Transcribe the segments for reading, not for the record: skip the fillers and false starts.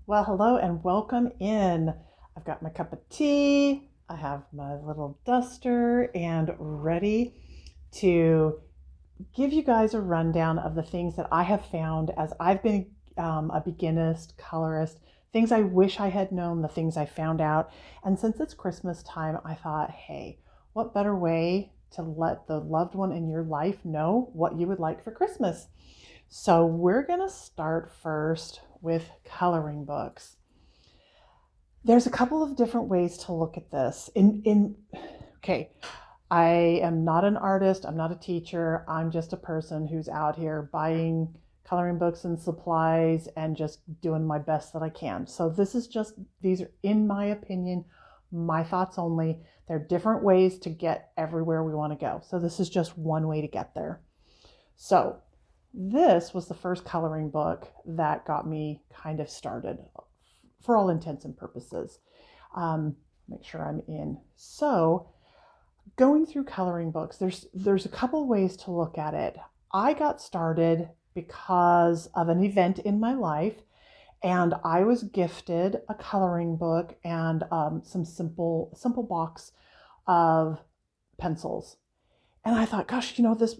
Well, hello and welcome in. I've got my cup of tea, I have my little duster, and ready to give you guys a rundown of the things that I have found as I've been a beginnist colorist, things I wish I had known, the things I found out. And since it's Christmas time, I thought, hey, what better way to let the loved one in your life know what you would like for Christmas? So we're going to start first with coloring books. There's a couple of different ways to look at this. Okay, I am not an artist, I'm not a teacher, I'm just a person who's out here buying coloring books and supplies and just doing my best that I can. So these are, in my opinion, my thoughts only. There are different ways to get everywhere we want to go. So this is just one way to get there. So this was the first coloring book that got me kind of started for all intents and purposes. Make sure I'm in. So going through coloring books, there's a couple ways to look at it. I got started because of an event in my life, and I was gifted a coloring book and some simple box of pencils. And I thought, gosh,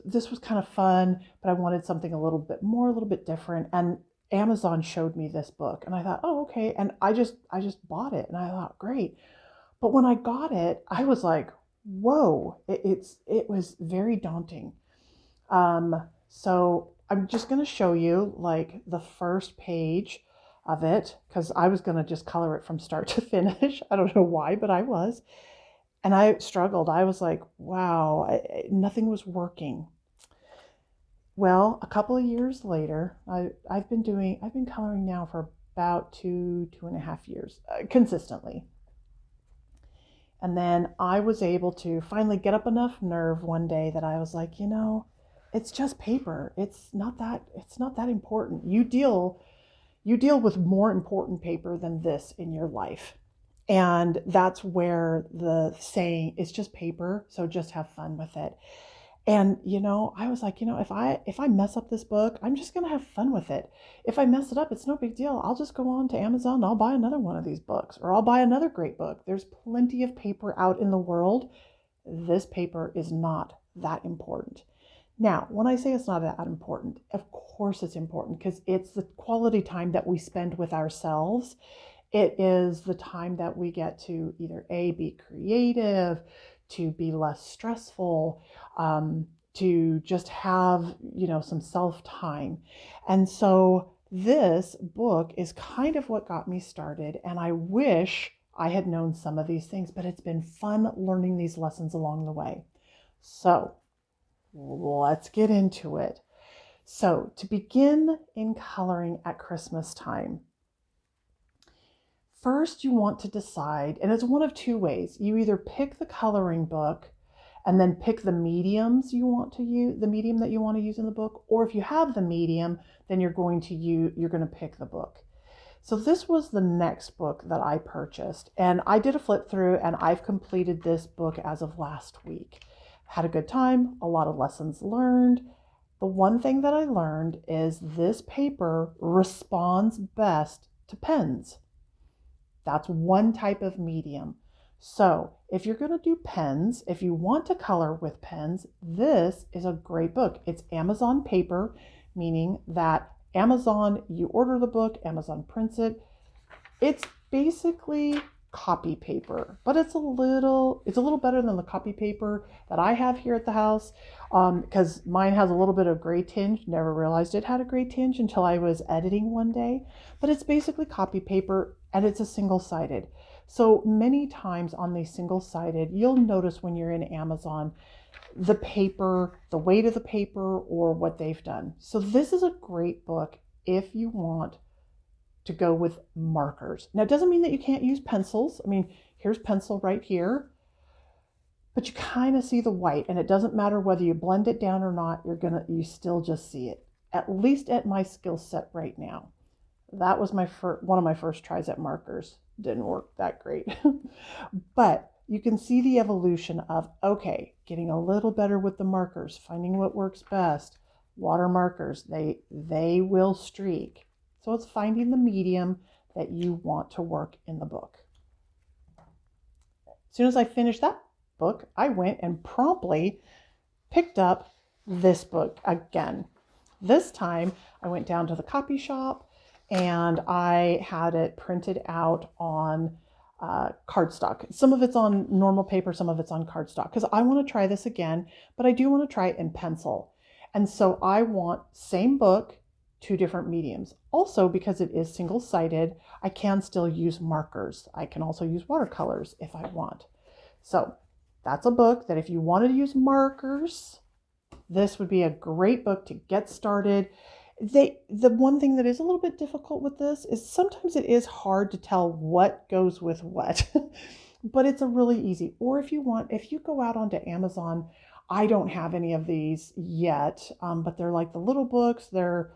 this was kind of fun, but I wanted something a little bit more, a little bit different. And Amazon showed me this book, and I thought, oh, okay. And I just bought it, and I thought, great. But when I got it, I was like, whoa, it was very daunting. So I'm just going to show you like the first page of it because I was going to just color it from start to finish. I don't know why, but I was. And I struggled. I was like, wow, nothing was working. Well, a couple of years later, I've been coloring now for about 2.5 years, consistently. And then I was able to finally get up enough nerve one day that I was like, it's just paper. It's not that important. You deal with more important paper than this in your life. And that's where the saying, it's just paper, so just have fun with it. And I was like, if I mess up this book, I'm just going to have fun with it. If I mess it up, it's no big deal. I'll just go on to Amazon and I'll buy another one of these books, or I'll buy another great book. There's plenty of paper out in the world. This paper is not that important. Now, when I say it's not that important, of course it's important because it's the quality time that we spend with ourselves. It is the time that we get to either be creative, to be less stressful, to just have, some self time. And so this book is kind of what got me started. And I wish I had known some of these things, but it's been fun learning these lessons along the way. So let's get into it. So to begin in coloring at Christmas time, first, you want to decide, and it's one of two ways. You either pick the coloring book and then pick the mediums you want to use, the medium that you want to use in the book, or if you have the medium, then you're going to pick the book. So this was the next book that I purchased, and I did a flip through, and I've completed this book as of last week. Had a good time, a lot of lessons learned. The one thing that I learned is this paper responds best to pens. That's one type of medium. So if you're going to do pens, if you want to color with pens, this is a great book. It's Amazon paper, meaning that Amazon, you order the book, Amazon prints it. It's basically copy paper, but it's a little better than the copy paper that I have here at the house, because mine has a little bit of gray tinge. Never realized it had a gray tinge until I was editing one day, but it's basically copy paper and it's a single-sided. So many times on these single-sided, you'll notice when you're in Amazon, the paper, the weight of the paper, or what they've done. So this is a great book if you want to go with markers. Now, it doesn't mean that you can't use pencils. I mean, here's pencil right here, but you kind of see the white, and it doesn't matter whether you blend it down or not, you still just see it, at least at my skill set right now. That was one of my first tries at markers. Didn't work that great. But you can see the evolution of, okay, getting a little better with the markers, finding what works best. Water markers, they will streak. So it's finding the medium that you want to work in the book. As soon as I finished that book, I went and promptly picked up this book again. This time I went down to the copy shop and I had it printed out on cardstock. Some of it's on normal paper, some of it's on cardstock, because I want to try this again, but I do want to try it in pencil. And so I want same book, 2 different mediums. Also, because it is single-sided, I can still use markers. I can also use watercolors if I want. So that's a book that if you wanted to use markers, this would be a great book to get started. The one thing that is a little bit difficult with this is sometimes it is hard to tell what goes with what, but it's a really easy. Or if you go out onto Amazon, I don't have any of these yet, but they're like the little books. They're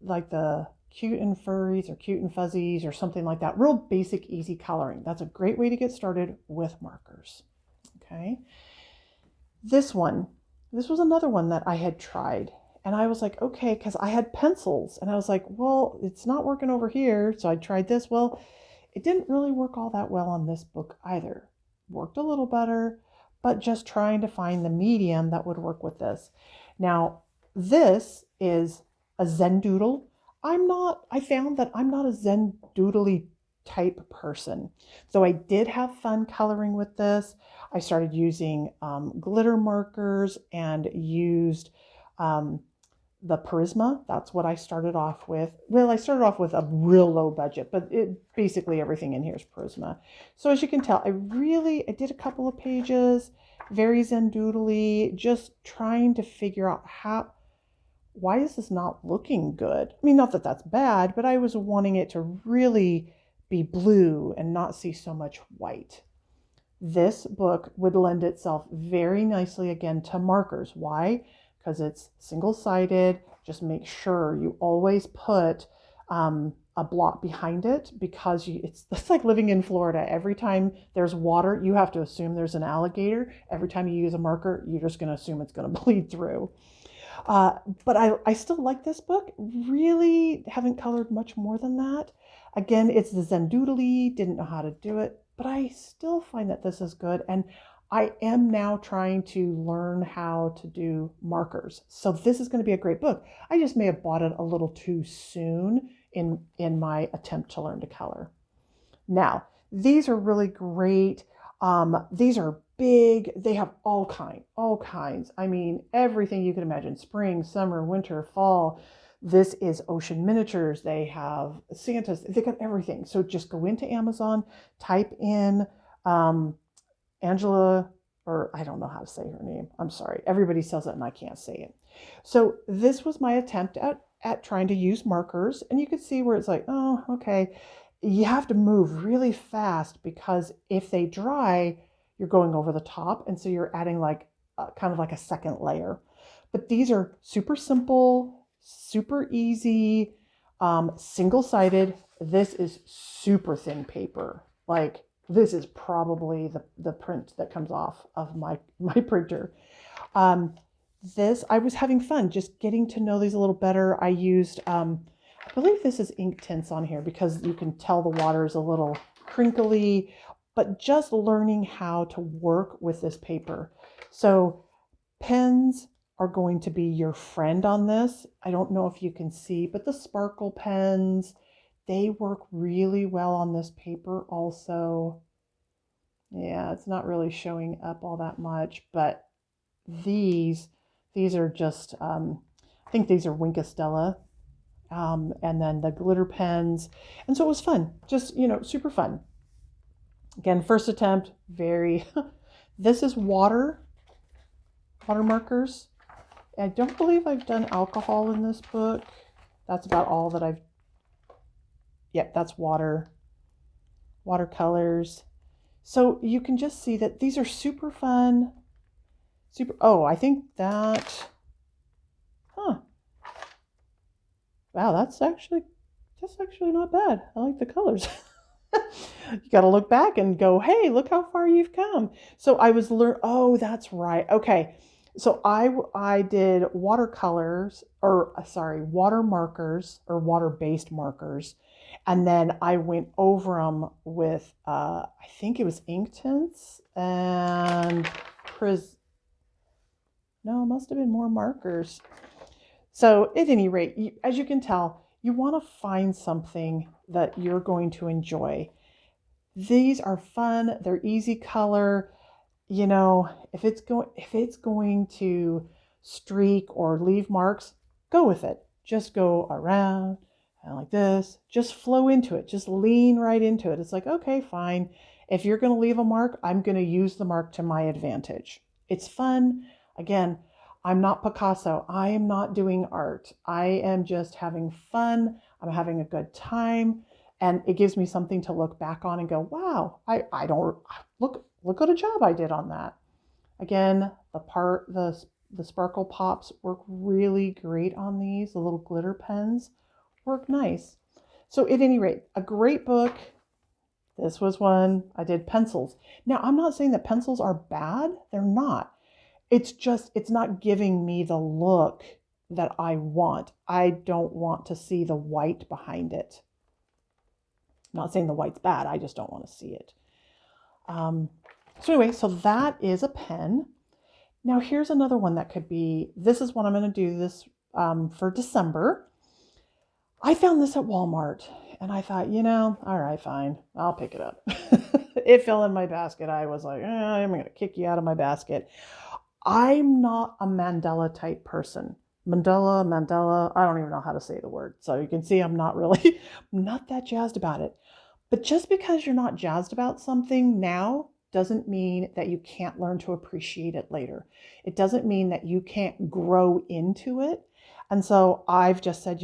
like the Cute and Furries or Cute and Fuzzies or something like that. Real basic, easy coloring. That's a great way to get started with markers. Okay. This was another one that I had tried. And I was like, okay, because I had pencils. And I was like, well, it's not working over here. So I tried this. Well, it didn't really work all that well on this book either. Worked a little better, but just trying to find the medium that would work with this. Now, this is a Zen doodle. I found that I'm not a Zen doodly type person. So I did have fun coloring with this. I started using glitter markers and used the Prisma. That's what I started off with. Well, I started off with a real low budget, but basically everything in here is Prisma. So as you can tell, I did a couple of pages, very Zen doodly, just trying to figure out why is this not looking good? I mean, not that that's bad, but I was wanting it to really be blue and not see so much white. This book would lend itself very nicely again to markers. Why? Because it's single-sided. Just make sure you always put a blot behind it, because it's like living in Florida. Every time there's water, you have to assume there's an alligator. Every time you use a marker, you're just going to assume it's going to bleed through. But I still like this book. Really haven't colored much more than that. Again, it's the Zen doodly, didn't know how to do it, but I still find that this is good. And I am now trying to learn how to do markers. So this is going to be a great book. I just may have bought it a little too soon in my attempt to learn to color. Now, these are really great. These are big. They have all kinds. I mean, everything you can imagine. Spring, summer, winter, fall. This is ocean miniatures. They have Santas. They got everything. So just go into Amazon, type in Angela, or I don't know how to say her name. I'm sorry. Everybody says it and I can't say it. So this was my attempt at trying to use markers. And you can see where it's like, oh, okay. You have to move really fast, because if they dry, you're going over the top. And so you're adding like kind of like a second layer. But these are super simple, super easy, single-sided. This is super thin paper. Like, this is probably the print that comes off of my printer. I was having fun just getting to know these a little better. I used, I believe this is ink tints on here, because you can tell the water is a little crinkly, but just learning how to work with this paper. So pens are going to be your friend on this. I don't know if you can see, but the sparkle pens, they work really well on this paper also. Yeah, it's not really showing up all that much, but these are just, I think these are Winkostella, and then the glitter pens. And so it was fun, just, super fun. Again, first attempt, this is water markers. I don't believe I've done alcohol in this book. That's about all that yep, that's watercolors. So you can just see that these are super fun. I think that, wow, that's actually not bad. I like the colors. You got to look back and go, hey, look how far you've come. So I was oh, that's right. Okay. So I did water markers or water-based markers. And then I went over them with, I think it was ink tints and no, it must have been more markers. So at any rate, as you can tell, you want to find something that you're going to enjoy. These are fun. They're easy color. You know, if it's going to streak or leave marks, go with it. Just go around and like this. Just flow into it. Just lean right into it. It's like, okay, fine. If you're going to leave a mark, I'm going to use the mark to my advantage. It's fun. Again, I'm not Picasso. I am not doing art. I am just having fun. I'm having a good time. And it gives me something to look back on and go, wow, I don't look what a job I did on that. Again, the sparkle pops work really great on these. The little glitter pens work nice. So at any rate, a great book. This was one. I did pencils. Now, I'm not saying that pencils are bad. They're not. It's not giving me the look that I want. I don't want to see the white behind it. I'm not saying the white's bad. I just don't want to see it. So anyway, so that is a pen. Now here's another one that could be, this is what I'm going to do this for December. I found this at Walmart and I thought, all right, fine, I'll pick it up. It fell in my basket. I was like, I'm going to kick you out of my basket. I'm not a mandala type person. Mandela, I don't even know how to say the word. So you can see I'm not that jazzed about it. But just because you're not jazzed about something now doesn't mean that you can't learn to appreciate it later. It doesn't mean that you can't grow into it. And so I've just said,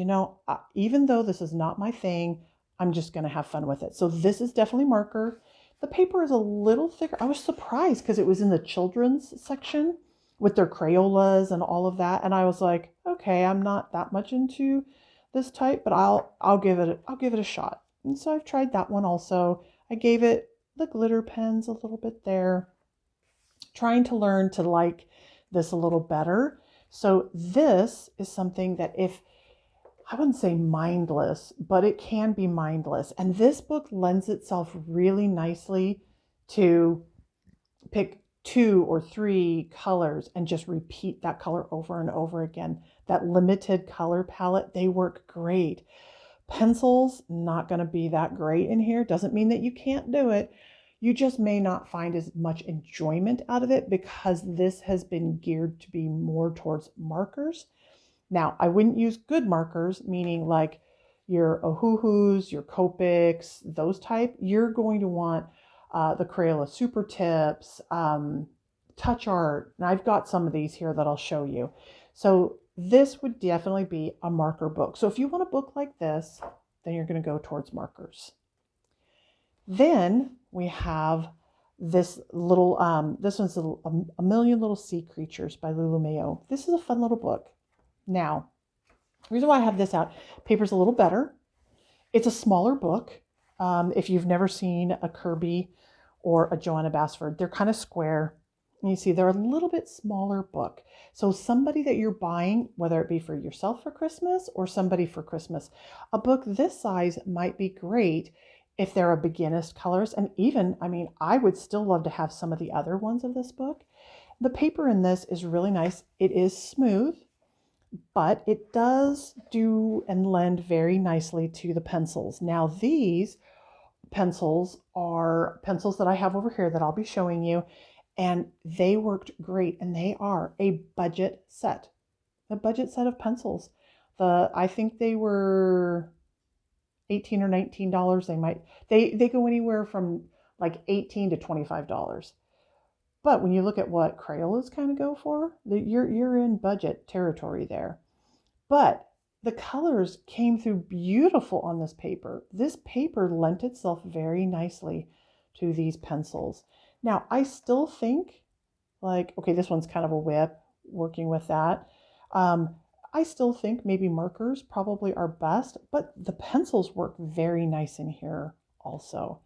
even though this is not my thing, I'm just going to have fun with it. So this is definitely marker. The paper is a little thicker. I was surprised because it was in the children's section with their Crayolas and all of that. And I was like, okay, I'm not that much into this type, but I'll give it a shot. And so I've tried that one also. I gave it the glitter pens a little bit there, trying to learn to like this a little better. So this is something that I wouldn't say mindless, but it can be mindless. And this book lends itself really nicely to pick 2 or 3 colors and just repeat that color over and over again. That limited color palette, they work great. Pencils, not going to be that great in here. Doesn't mean that you can't do it. You just may not find as much enjoyment out of it because this has been geared to be more towards markers. Now, I wouldn't use good markers, meaning like your Ohuhus, your Copics, those type. You're going to want the Crayola Super Tips, Touch Art. And I've got some of these here that I'll show you. So this would definitely be a marker book. So if you want a book like this, then you're going to go towards markers. Then we have this little, this one's A Million Little Sea Creatures by Lulu Mayo. This is a fun little book. Now, the reason why I have this out, paper's a little better. It's a smaller book. If you've never seen a Kirby or a Joanna Basford, they're kind of square. And you see, they're a little bit smaller book. So somebody that you're buying, whether it be for yourself for Christmas or somebody for Christmas, a book this size might be great if they're a beginnist colors. And even, I would still love to have some of the other ones of this book. The paper in this is really nice. It is smooth, but it does do and lend very nicely to the pencils. Now these pencils are pencils that I have over here that I'll be showing you, and they worked great, and they are a budget set of pencils. I think they were $18 or $19. They go anywhere from like $18 to $25. But when you look at what Crayolas kind of go for, you're in budget territory there. But the colors came through beautiful on this paper. This paper lent itself very nicely to these pencils. Now, I still think okay, this one's kind of a whip working with that. I still think maybe markers probably are best, but the pencils work very nice in here also.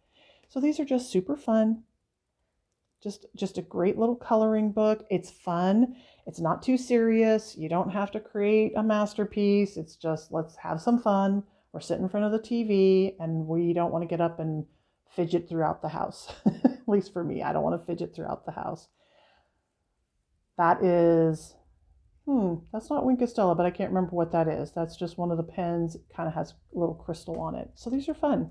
So these are just super fun. Just a great little coloring book. It's fun. It's not too serious. You don't have to create a masterpiece. It's just, let's have some fun. we're sitting in front of the TV and we don't want to get up and fidget throughout the house. At least for me, I don't want to fidget throughout the house. That is, that's not Wink Stella, but I can't remember what that is. That's just one of the pens. It kind of has a little crystal on it. So these are fun.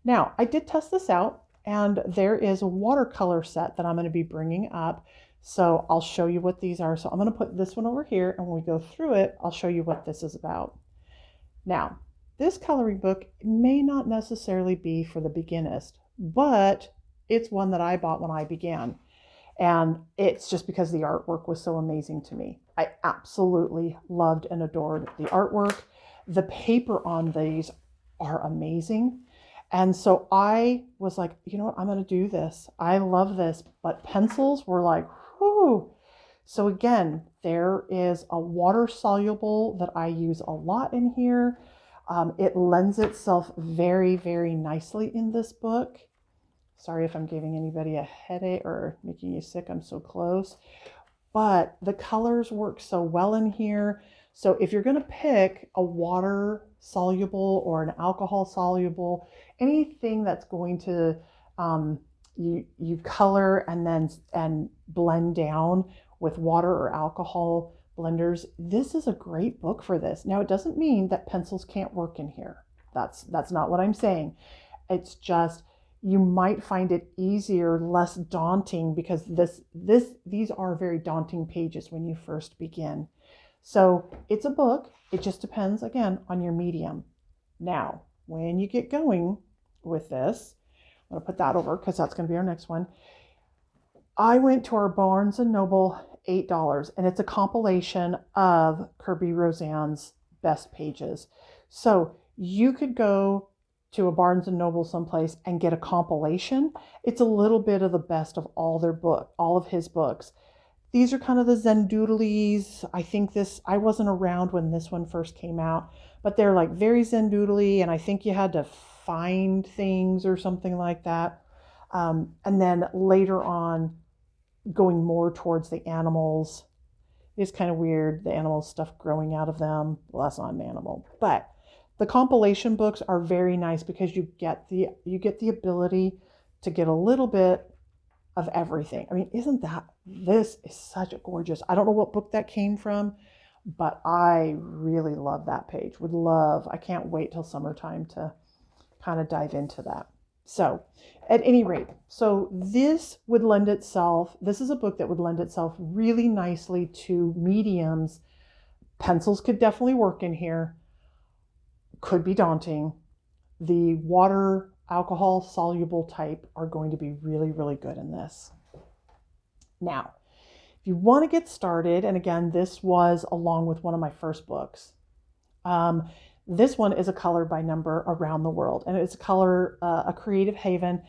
Now, I did test this out, and there is a watercolor set that I'm going to be bringing up. So I'll show you what these are. So I'm going to put this one over here, and when we go through it, I'll show you what this is about. Now, this coloring book may not necessarily be for the beginnist, but it's one that I bought when I began. And it's just because the artwork was so amazing to me. I absolutely loved and adored the artwork. The paper on these are amazing. And so I was like, you know what, I'm going to do this. I love this. But pencils were like, whoo. So again, there is a water soluble that I use a lot in here. It lends itself very, very nicely in this book. Sorry if I'm giving anybody a headache or making you sick. I'm so close. But the colors work so well in here. So if you're going to pick a water soluble or an alcohol soluble, anything that's going to you color and blend down with water or alcohol blenders, this is a great book for this. Now, it doesn't mean that pencils can't work in here. That's not what I'm saying. It's just you might find it easier, less daunting, because these are very daunting pages when you first begin. So it's a book. It just depends, again, on your medium. Now, when you get going with this, I'm going to put that over because that's going to be our next one. I went to our Barnes & Noble, $8, and it's a compilation of Kirby Roseanne's best pages. So you could go to a Barnes & Noble someplace and get a compilation. It's a little bit of the best of all of his books. These are kind of the Zendoodlies. I wasn't around when this one first came out, but they're like very Zendoodly, and I think you had to find things or something like that. And then later on, going more towards the animals. It's kind of weird, the animal stuff growing out of them. Well, that's not an animal, but the compilation books are very nice because you get the ability to get a little bit of everything. I mean, this is such a gorgeous, I don't know what book that came from, but I really love that page. I can't wait till summertime to kind of dive into that. So at any rate, this is a book that would lend itself really nicely to mediums. Pencils could definitely work in here. Could be daunting. The water, alcohol soluble type are going to be really, really good in this. Now, if you want to get started, and again, this was along with one of my first books. This one is a color by number around the world, and it's a Creative Haven.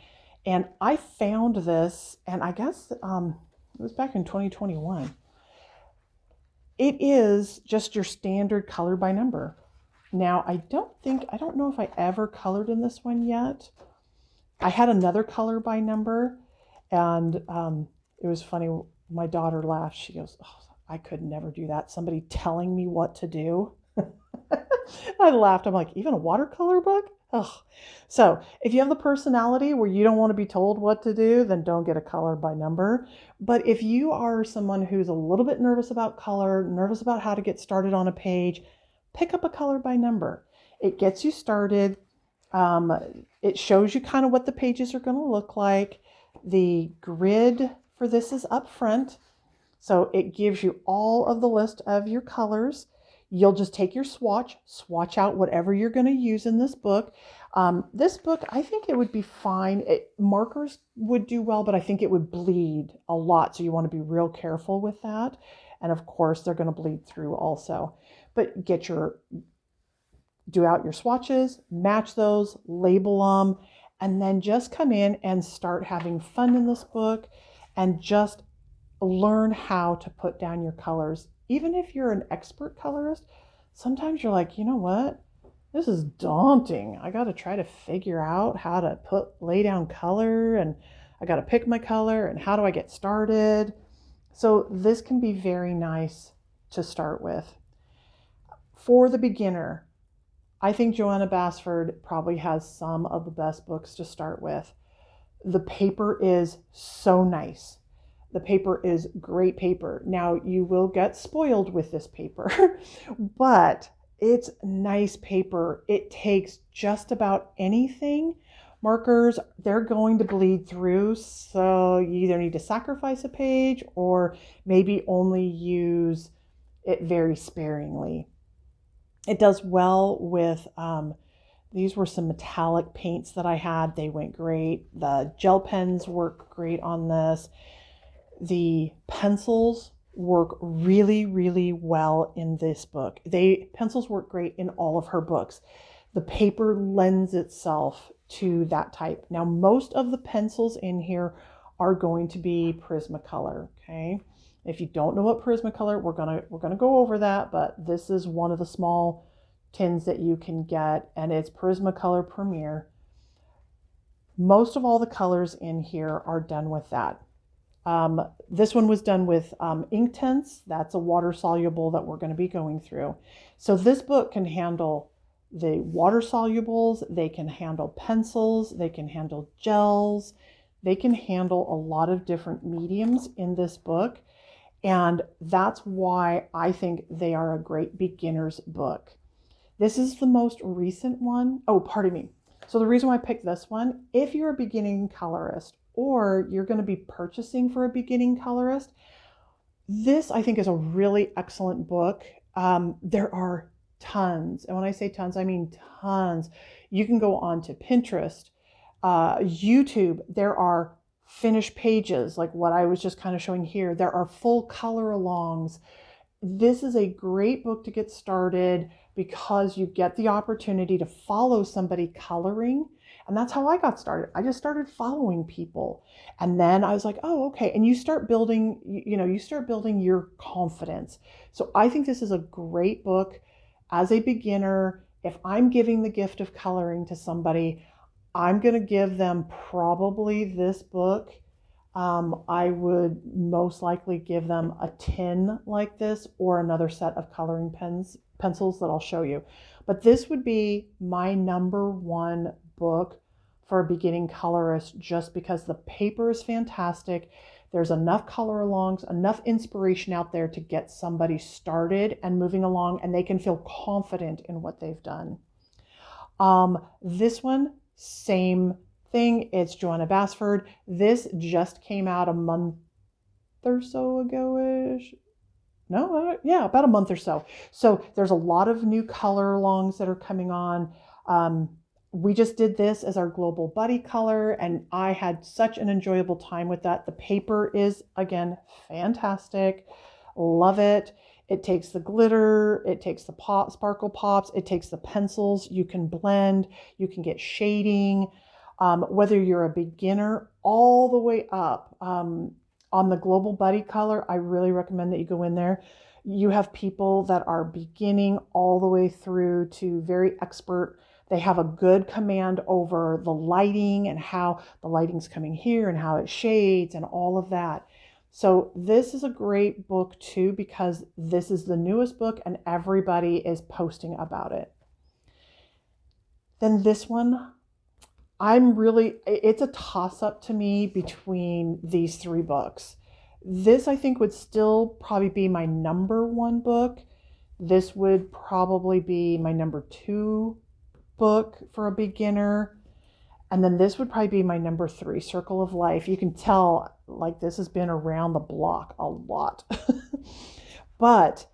And I found this, and I guess it was back in 2021. It is just your standard color by number. Now, I don't know if I ever colored in this one yet. I had another color by number, and it was funny. My daughter laughed. She goes, "Oh, I could never do that. Somebody telling me what to do." I laughed. I'm like, even a watercolor book? Oh. So if you have the personality where you don't want to be told what to do, then don't get a color by number. But if you are someone who's a little bit nervous about color, nervous about how to get started on a page, pick up a color by number. It gets you started. It shows you kind of what the pages are going to look like. The grid for this is up front. So it gives you all of the list of your colors. You'll just take your swatch out whatever you're going to use in this book. This book, I think it would be fine. Markers would do well, but I think it would bleed a lot. So you want to be real careful with that. And of course, they're going to bleed through also. But do out your swatches, match those, label them, and then just come in and start having fun in this book and just learn how to put down your colors. Even if you're an expert colorist, sometimes you're like, you know what? This is daunting. I got to try to figure out how to lay down color, and I got to pick my color, and how do I get started? So this can be very nice to start with. For the beginner, I think Joanna Basford probably has some of the best books to start with. The paper is so nice. The paper is great paper. Now, you will get spoiled with this paper, but it's nice paper. It takes just about anything. Markers, they're going to bleed through, so you either need to sacrifice a page or maybe only use it very sparingly. It does well with, these were some metallic paints that I had. They went great. The gel pens work great on this. The pencils work really, really well in this book. Pencils work great in all of her books. The paper lends itself to that type. Now, most of the pencils in here are going to be Prismacolor, okay? If you don't know what Prismacolor, we're gonna go over that, but this is one of the small tins that you can get, and it's Prismacolor Premier. Most of all the colors in here are done with that. This one was done with Inktense. That's a water soluble that we're going to be going through. So this book can handle the water solubles, they can handle pencils, they can handle gels, they can handle a lot of different mediums in this book. And that's why I think they are a great beginner's book. This is the most recent one. Oh, pardon me. So the reason why I picked this one, if you're a beginning colorist or you're going to be purchasing for a beginning colorist, this I think is a really excellent book. There are tons, and when I say tons, I mean tons. You can go on to Pinterest, YouTube. There are finished pages like what I was just kind of showing here. There are full color alongs. This is a great book to get started because you get the opportunity to follow somebody coloring. And that's how I got started. I just started following people. And then I was like, oh, okay. And you start building, you start building your confidence. So I think this is a great book as a beginner. If I'm giving the gift of coloring to somebody, I'm going to give them probably this book. I would most likely give them a tin like this or another set of coloring pencils that I'll show you. But this would be my number one book for a beginning colorist just because the paper is fantastic. There's enough color alongs, enough inspiration out there to get somebody started and moving along, and they can feel confident in what they've done. This one, same thing. It's Joanna Basford. This just came out a month or so ago-ish. Yeah, about a month or so. So there's a lot of new color alongs that are coming on. We just did this as our global buddy color, and I had such an enjoyable time with that. The paper is, again, fantastic. Love it. It takes the glitter, it takes the sparkle pops, it takes the pencils. You can blend, you can get shading. Whether you're a beginner all the way up, on the Global Buddy color, I really recommend that you go in there. You have people that are beginning all the way through to very expert. They have a good command over the lighting and how the lighting's coming here and how it shades and all of that. So this is a great book too, because this is the newest book and everybody is posting about it. Then this one, it's a toss-up to me between these three books. This I think would still probably be my number one book. This would probably be my number two book for a beginner. And then this would probably be my number three, Circle of Life. You can tell like this has been around the block a lot. But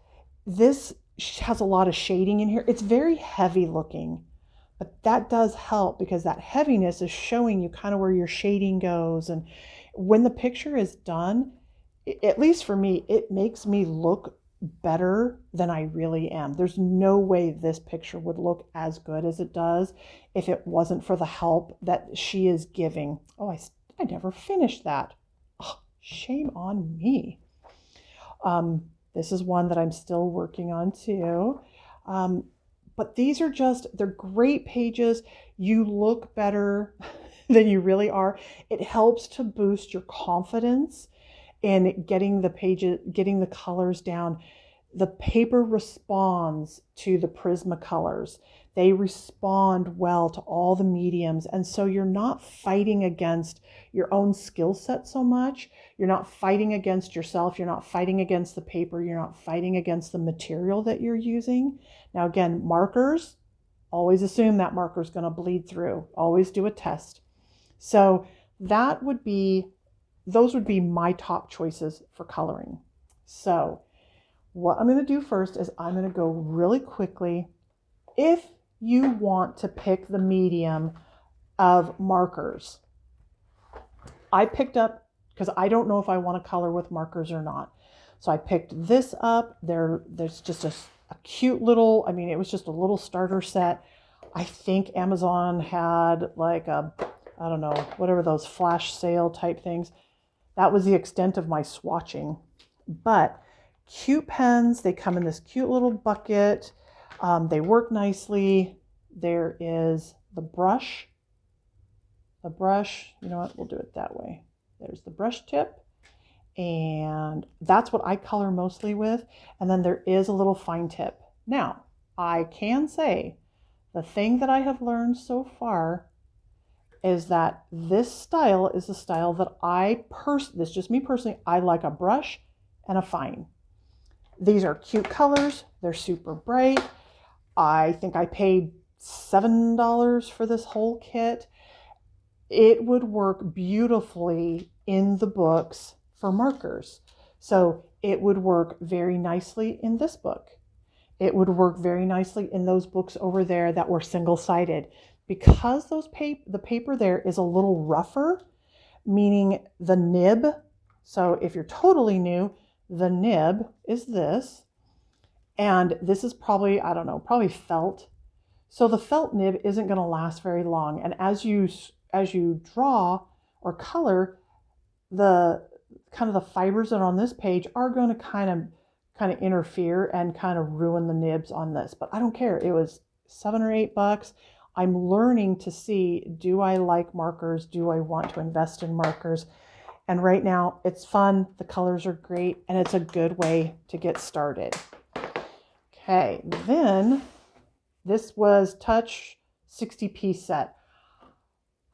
this has a lot of shading in here. It's very heavy looking. But that does help because that heaviness is showing you kind of where your shading goes. And when the picture is done, at least for me, it makes me look better than I really am. There's no way this picture would look as good as it does if it wasn't for the help that she is giving. Oh, I never finished that. Oh, shame on me. This is one that I'm still working on too. But these are they're great pages. You look better than you really are. It helps to boost your confidence in getting the colors down. The paper responds to the Prismacolors. They respond well to all the mediums. And so you're not fighting against your own skill set so much. You're not fighting against yourself. You're not fighting against the paper. You're not fighting against the material that you're using. Now, again, markers, always assume that marker is going to bleed through. Always do a test. So those would be my top choices for coloring. So what I'm going to do first is I'm going to go really quickly. If you want to pick the medium of markers, I picked up, because I don't know if I want to color with markers or not. So I picked this up. There's just a cute little, it was just a little starter set. I think Amazon had like I don't know, whatever those flash sale type things. That was the extent of my swatching. But cute pens, they come in this cute little bucket. They work nicely. There is the brush. The brush, you know what, we'll do it that way. There's the brush tip. And that's what I color mostly with. And then there is a little fine tip. Now, I can say the thing that I have learned so far is that this style is the style that this is just me personally, I like a brush and a fine. These are cute colors. They're super bright. I think I paid $7 for this whole kit. It would work beautifully in the books for markers. So it would work very nicely in this book. It would work very nicely in those books over there that were single-sided. Because the paper there is a little rougher, meaning the nib. So if you're totally new, the nib is this. And this is probably, I don't know, probably felt. So the felt nib isn't going to last very long. And as you draw or color, the kind of the fibers that are on this page are going to kind of interfere and kind of ruin the nibs on this. But I don't care. It was $7 or $8. I'm learning to see, do I like markers? Do I want to invest in markers? And right now it's fun. The colors are great and it's a good way to get started. Okay, then this was Touch 60-piece set.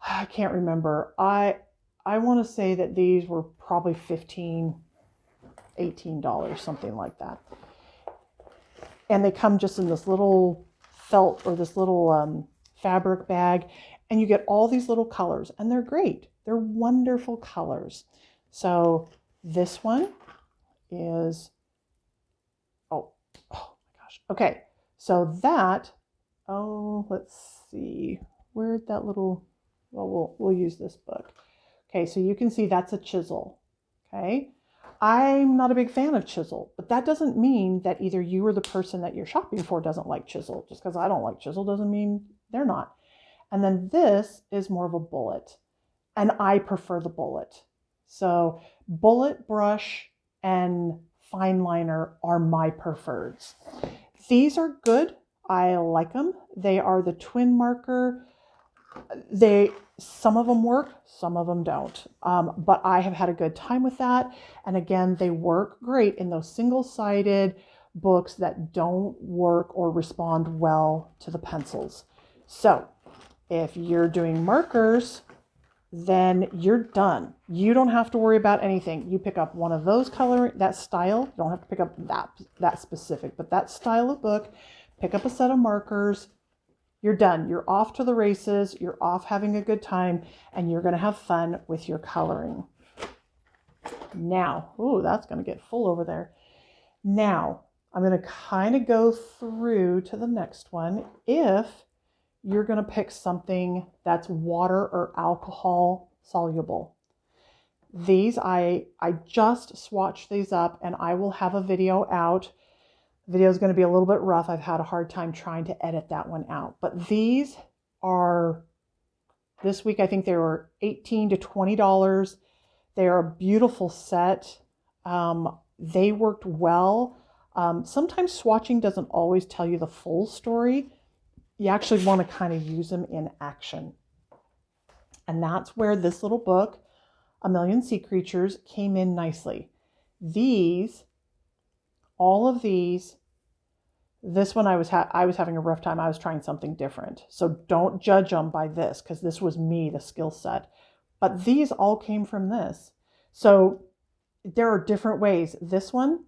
I can't remember. I want to say that these were probably $15, $18, something like that. And they come just in this little felt or this little fabric bag, and you get all these little colors, and they're great. They're wonderful colors. So this one is, oh my gosh. Okay, so that, let's see, where'd that little, well, we'll use this book. Okay, so you can see that's a chisel. Okay, I'm not a big fan of chisel, but that doesn't mean that either you or the person that you're shopping for doesn't like chisel. Just because I don't like chisel doesn't mean they're not. And then this is more of a bullet, and I prefer the bullet. So bullet, brush, and fine liner are my prefers. These are good. I like them. They are the twin marker. Some of them work, some of them don't. But I have had a good time with that. And again, they work great in those single-sided books that don't work or respond well to the pencils. So if you're doing markers, then you're done. You don't have to worry about anything. You pick up one of those coloring, that style. You don't have to pick up that specific, but that style of book, pick up a set of markers. You're done. You're off to the races. You're off having a good time, and you're going to have fun with your coloring. Now, ooh, that's going to get full over there. Now, I'm going to kind of go through to the next one. If you're going to pick something that's water or alcohol soluble. These, I just swatched these up, and I will have a video out. The video is going to be a little bit rough. I've had a hard time trying to edit that one out. But these are, this week, I think they were $18 to $20. They are a beautiful set. They worked well. Sometimes swatching doesn't always tell you the full story. You actually want to kind of use them in action. And that's where this little book, A Million Sea Creatures, came in nicely. All of these, This one I was having a rough time. I was trying something different. So don't judge them by this, because this was me, the skill set. But these all came from this. So there are different ways. This one,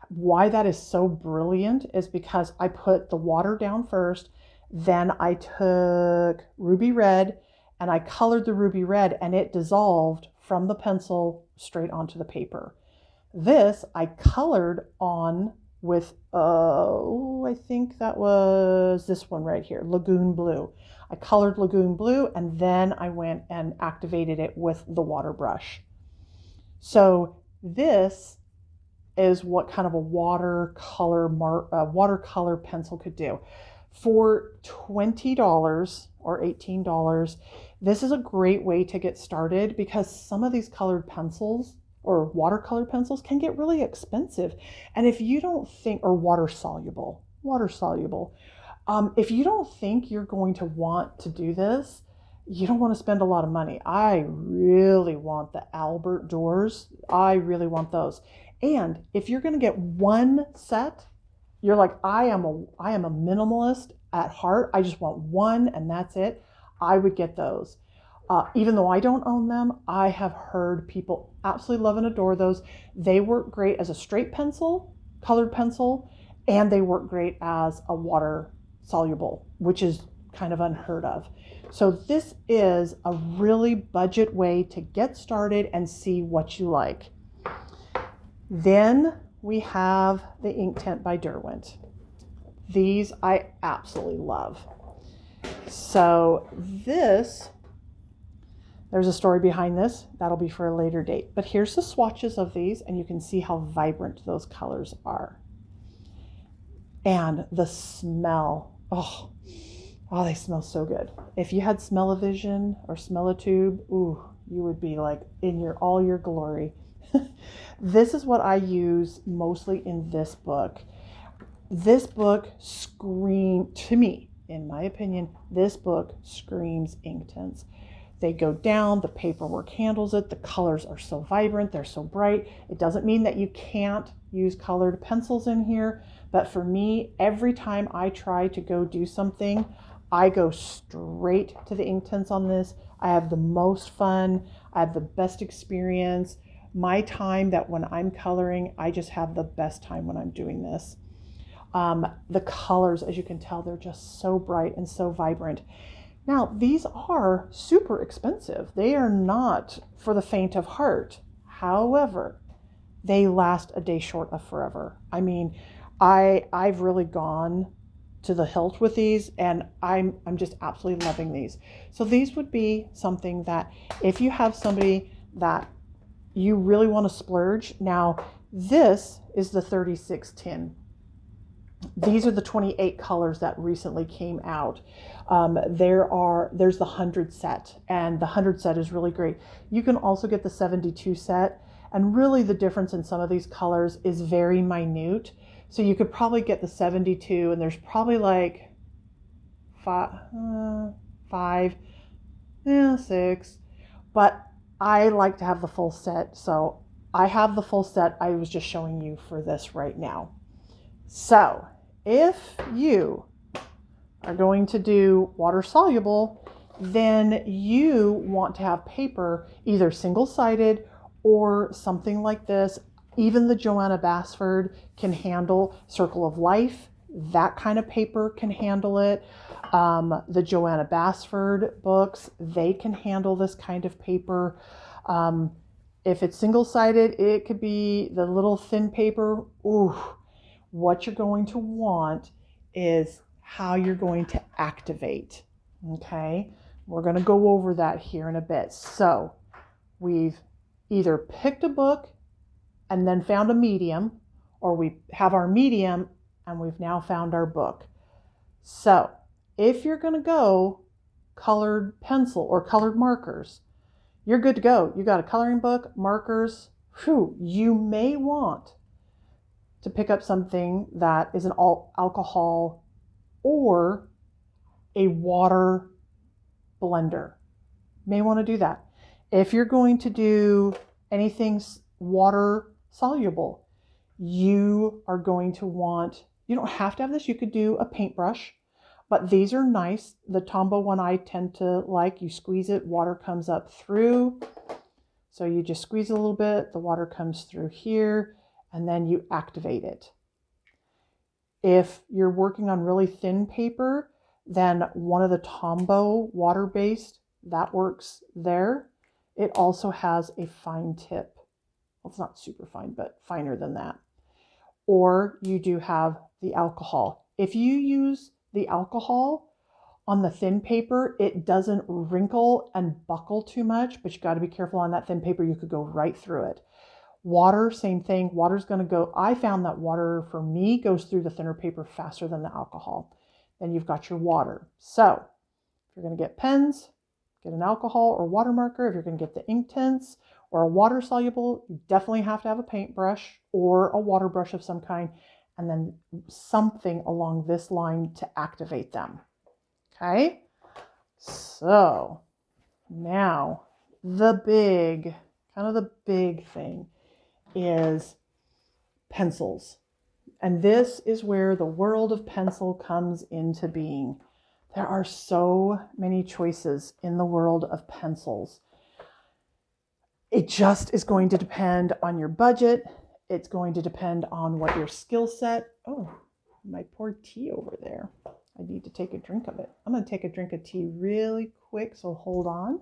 why that is so brilliant is because I put the water down first, then I took ruby red and I colored the ruby red, and it dissolved from the pencil straight onto the paper. This I colored on with, I think that was this one right here, Lagoon Blue. I colored Lagoon Blue, and then I went and activated it with the water brush. So this is what kind of a watercolor pencil could do. For $20 or $18, this is a great way to get started, because some of these colored pencils or watercolor pencils can get really expensive. And if you don't think, or water soluble, if you don't think you're going to want to do this, you don't want to spend a lot of money. I really want the Albert doors. I really want those. And if you're going to get one set, you're like, I am a minimalist at heart. I just want one and that's it. I would get those. Even though I don't own them, I have heard people absolutely love and adore those. They work great as a straight pencil, colored pencil, and they work great as a water soluble, which is kind of unheard of. So this is a really budget way to get started and see what you like. Then we have the ink tent by Derwent. These I absolutely love. So this, there's a story behind this. That'll be for a later date. But here's the swatches of these, and you can see how vibrant those colors are. And the smell, oh, they smell so good. If you had smell-o-vision or smell-o-tube, ooh, you would be like in all your glory. This is what I use mostly in this book. This book to me, in my opinion, this book screams ink tints. They go down, the paperwork handles it, the colors are so vibrant, they're so bright. It doesn't mean that you can't use colored pencils in here, but for me, every time I try to go do something, I go straight to the ink tints on this. I have the most fun. I have the best experience. My time that when I'm coloring, I just have the best time when I'm doing this. The colors, as you can tell, they're just so bright and so vibrant. Now, these are super expensive. They are not for the faint of heart. However, they last a day short of forever. I mean, I've really gone to the hilt with these, and I'm just absolutely loving these. So these would be something that if you have somebody that you really want to splurge. Now, this is the 36 tin. These are the 28 colors that recently came out. There's the 100 set, and the 100 set is really great. You can also get the 72 set, and really the difference in some of these colors is very minute. So you could probably get the 72, and there's probably like six, but I like to have the full set. So I have the full set. I was just showing you for this right now. So if you are going to do water soluble, then you want to have paper either single-sided or something like this. Even the Joanna Basford can handle Circle of Life. That kind of paper can handle it. The Joanna Basford books, they can handle this kind of paper. If it's single-sided, it could be the little thin paper. Ooh, what you're going to want is how you're going to activate. Okay, we're going to go over that here in a bit. So we've either picked a book and then found a medium, or we have our medium and we've now found our book. So if you're going to go colored pencil or colored markers, you're good to go. You got a coloring book, markers. Whew, you may want to pick up something that is an alcohol or a water blender. May want to do that. If you're going to do anything water soluble, you are going to want You don't have to have this. You could do a paintbrush, but these are nice. The Tombow one I tend to like. You squeeze it, water comes up through. So you just squeeze a little bit, the water comes through here, and then you activate it. If you're working on really thin paper, then one of the Tombow water-based, that works there. It also has a fine tip. Well, it's not super fine, but finer than that. Or you do have the alcohol. If you use the alcohol on the thin paper, it doesn't wrinkle and buckle too much, but you got to be careful on that thin paper. You could go right through it. Water, same thing. Water's going to go, I found that water for me goes through the thinner paper faster than the alcohol. Then you've got your water. So if you're going to get pens, get an alcohol or water marker. If you're going to get the ink tints or a water soluble, you definitely have to have a paintbrush or a water brush of some kind, and then something along this line to activate them. Okay, so now the big thing is pencils. And this is where the world of pencil comes into being. There are so many choices in the world of pencils. It just is going to depend on your budget. It's going to depend on what your skill set. Oh, my poor tea over there. I need to take a drink of it. I'm going to take a drink of tea really quick, so hold on.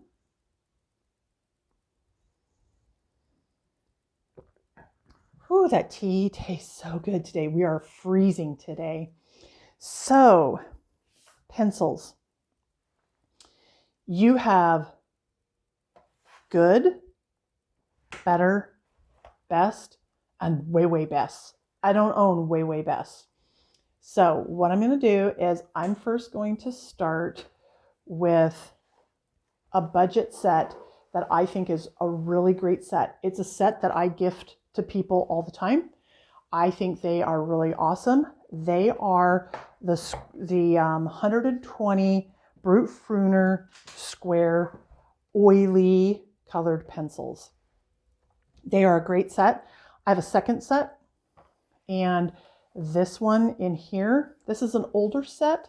Ooh, that tea tastes so good today. We are freezing today. So, pencils. You have good, better, best, and way, way best. I don't own way, way best. So what I'm going to do is I'm first going to start with a budget set that I think is a really great set. It's a set that I gift to people all the time. I think they are really awesome. They are the 120 Brute Pruner square oily colored pencils. They are a great set. I have a second set, and this one in here, this is an older set.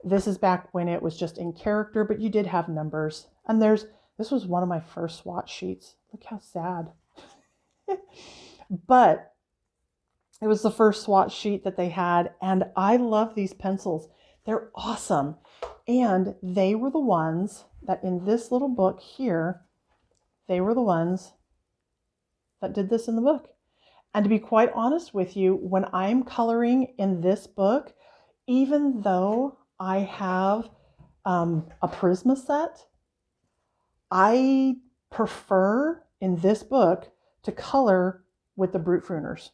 This is back when it was just in character, but you did have numbers. And this was one of my first swatch sheets. Look how sad. But it was the first swatch sheet that they had, and I love these pencils. They're awesome. And they were the ones that in this little book here, they were the ones that did this in the book. And to be quite honest with you, when I'm coloring in this book, even though I have a Prisma set, I prefer in this book to color with the Brute Pruners.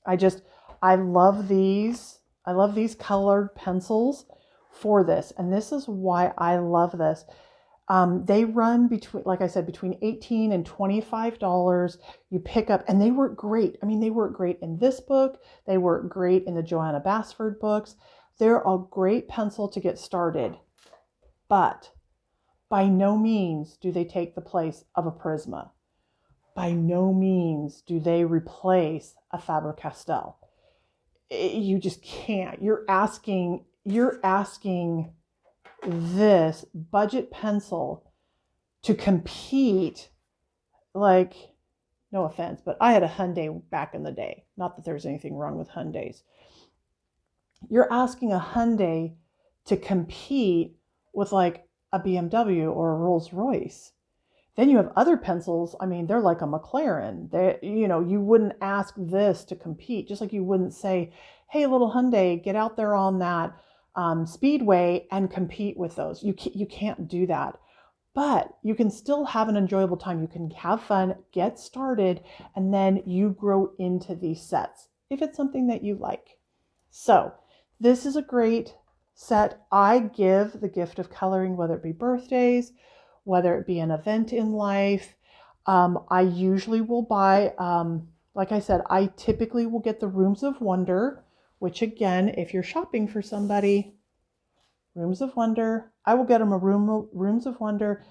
I love these. I love these colored pencils for this. And this is why I love this. They run between, like I said, between $18 and $25. You pick up, and they work great. I mean, they work great in this book. They work great in the Joanna Basford books. They're a great pencil to get started, but by no means do they take the place of a Prisma. By no means do they replace a Faber-Castel. You just can't. You're asking this budget pencil to compete, like, no offense, but I had a Hyundai back in the day. Not that there's anything wrong with Hyundais. You're asking a Hyundai to compete with like a BMW or a Rolls Royce. Then you have other pencils. I mean, they're like a McLaren. You wouldn't ask this to compete, just like you wouldn't say, hey, little Hyundai, get out there on that speedway and compete with those. You can't do that. But you can still have an enjoyable time. You can have fun, get started, and then you grow into these sets if it's something that you like. So this is a great set. I give the gift of coloring, whether it be birthdays, whether it be an event in life. I usually will buy, like I said, I typically will get the Rooms of Wonder, which again, if you're shopping for somebody, Rooms of Wonder, I will get them a Rooms of Wonder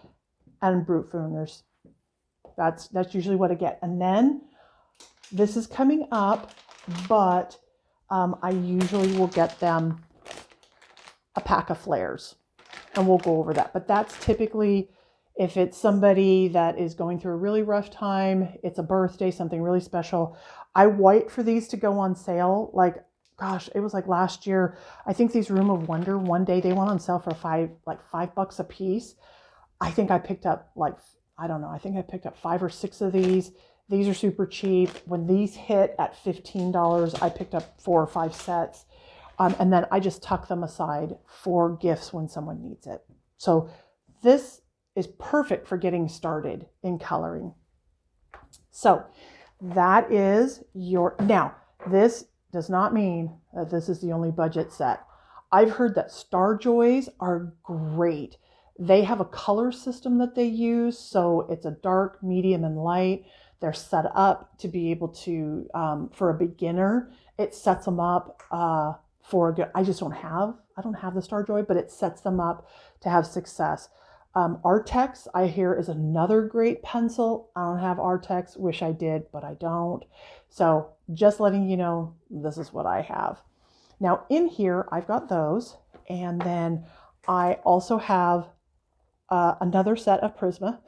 and Brute Pruners. That's usually what I get. And then this is coming up, but I usually will get them a pack of flares, and we'll go over that. But that's typically if it's somebody that is going through a really rough time, it's a birthday, something really special. I wait for these to go on sale. Like, gosh, it was like last year. I think these Room of Wonder, one day they went on sale for $5 a piece. I think I picked up I don't know, I think I picked up 5 or 6 of these. These are super cheap. When these hit at $15, I picked up 4 or 5 sets. And then I just tuck them aside for gifts when someone needs it. So this is perfect for getting started in coloring. So that is now this does not mean that this is the only budget set. I've heard that Star Joys are great. They have a color system that they use. So it's a dark, medium, and light. They're set up to be able to, for a beginner, it sets them up for a good, I don't have the Star Joy, but it sets them up to have success. Artex, I hear, is another great pencil. I don't have Artex, wish I did, but I don't. So just letting you know, this is what I have. Now in here, I've got those. And then I also have another set of Prisma.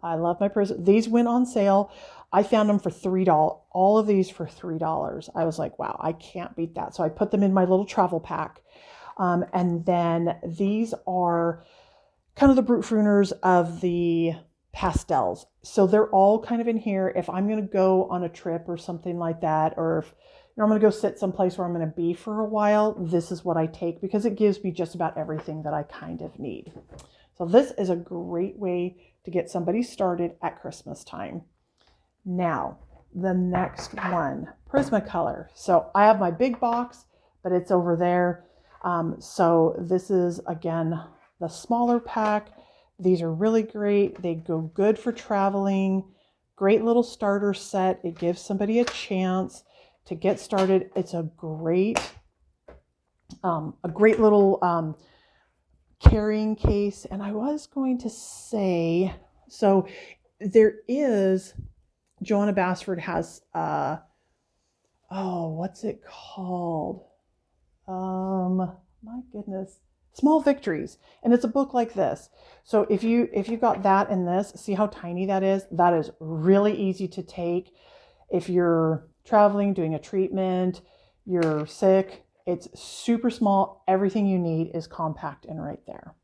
I love my Prisma. These went on sale. I found them for $3. All of these for $3. I was like, wow, I can't beat that. So I put them in my little travel pack. And then these are kind of the Brute Fruiners of the pastels. So they're all kind of in here. If I'm going to go on a trip or something like that, or if I'm going to go sit someplace where I'm going to be for a while, this is what I take because it gives me just about everything that I kind of need. So this is a great way to get somebody started at Christmas time. Now, the next one, Prismacolor. So I have my big box, but it's over there. So this is, again, the smaller pack. These are really great. They go good for traveling. Great little starter set. It gives somebody a chance to get started. It's a great little carrying case. And I was going to say, so there is, Joanna Basford has, what's it called? My goodness, Small Victories. And it's a book like this. So if you got that and this, see how tiny that is? That is really easy to take. If you're traveling, doing a treatment, you're sick, it's super small. Everything you need is compact and right there.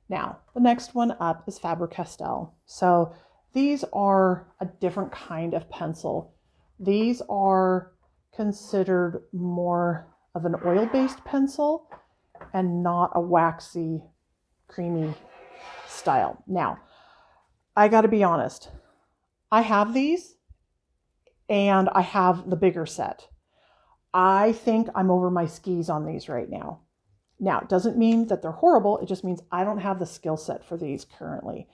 Now, the next one up is Faber-Castel. So these are a different kind of pencil. These are considered more of an oil-based pencil and not a waxy, creamy style. Now, I got to be honest. I have these and I have the bigger set. I think I'm over my skis on these right now. Now, it doesn't mean that they're horrible. It just means I don't have the skill set for these currently.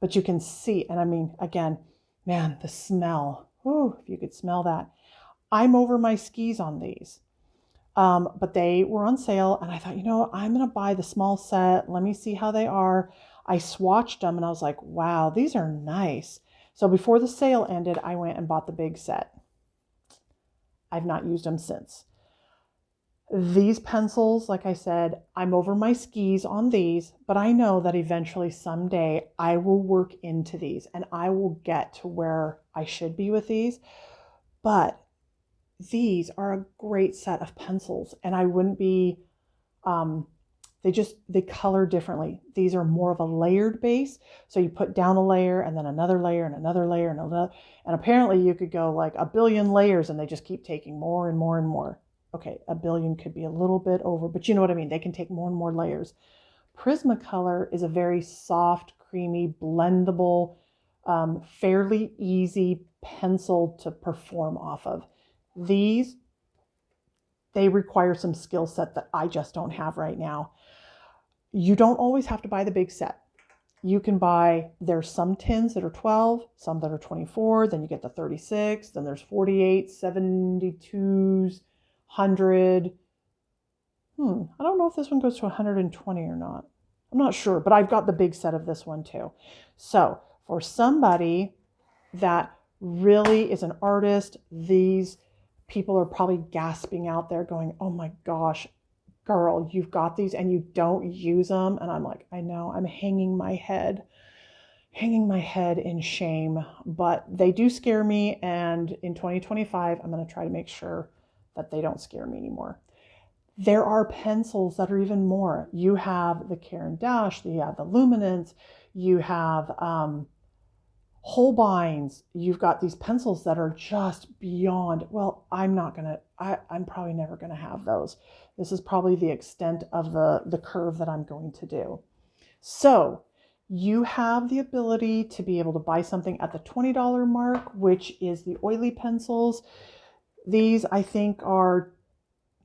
But you can see, and I mean, again, man, the smell. Ooh, if you could smell that. I'm over my skis on these. But they were on sale and I thought, I'm going to buy the small set. Let me see how they are. I swatched them and I was like, wow, these are nice. So before the sale ended, I went and bought the big set. I've not used them since. These pencils, like I said, I'm over my skis on these, but I know that eventually someday I will work into these and I will get to where I should be with these. But these are a great set of pencils and I wouldn't be, they color differently. These are more of a layered base. So you put down a layer and then another layer and another layer and another, and apparently you could go like a billion layers and they just keep taking more and more and more. Okay, a billion could be a little bit over, but you know what I mean? They can take more and more layers. Prismacolor is a very soft, creamy, blendable, fairly easy pencil to perform off of. These, they require some skill set that I just don't have right now. You don't always have to buy the big set. You can buy, there's some tins that are 12, some that are 24, then you get the 36, then there's 48, 72s, 100. I don't know if this one goes to 120 or not. I'm not sure, but I've got the big set of this one too. So for somebody that really is an artist, these people are probably gasping out there going, oh my gosh, girl, you've got these and you don't use them. And I'm like, I know, I'm hanging my head in shame, but they do scare me. And in 2025, I'm going to try to make sure that they don't scare me anymore. There are pencils that are even more. You have the Caran d'Ache, you have the Luminance, you have Holbeins. You've got these pencils that are just beyond, well, I'm probably never going to have those. This is probably the extent of the curve that I'm going to do. So you have the ability to be able to buy something at the $20 mark, which is the oily pencils. These I think are,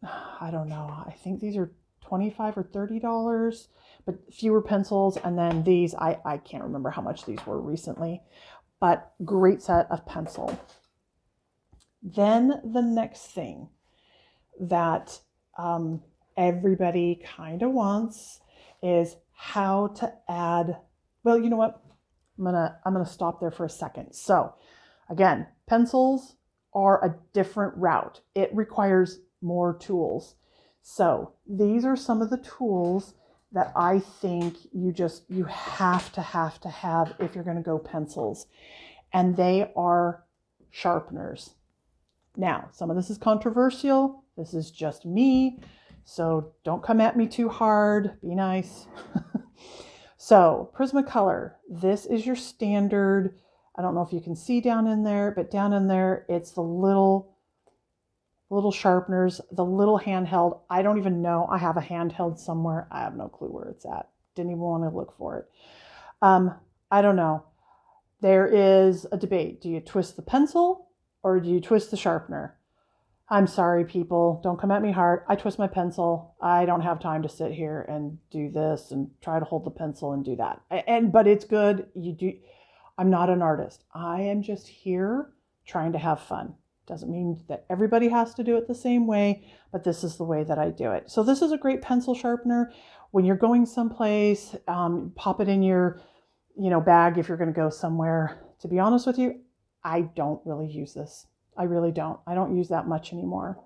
I don't know, I think these are $25 or $30, but fewer pencils. And then these, I can't remember how much these were recently, but great set of pencil. Then the next thing that everybody kind of wants is how to add, well, you know what? I'm gonna stop there for a second. So again, pencils are a different route. It requires more tools. So these are some of the tools that I think you have to have if you're going to go pencils. And they are sharpeners. Now, some of this is controversial. This is just me. So don't come at me too hard. Be nice. So Prismacolor, this is your standard. I don't know if you can see down in there, but down in there, it's the little sharpeners, the little handheld. I don't even know. I have a handheld somewhere. I have no clue where it's at. Didn't even want to look for it. I don't know. There is a debate. Do you twist the pencil or do you twist the sharpener? I'm sorry, people. Don't come at me hard. I twist my pencil. I don't have time to sit here and do this and try to hold the pencil and do that. But it's good. I'm not an artist. I am just here trying to have fun. Doesn't mean that everybody has to do it the same way, but this is the way that I do it. So this is a great pencil sharpener. When you're going someplace, pop it in your, bag if you're going to go somewhere. To be honest with you, I don't really use this. I really don't. I don't use that much anymore.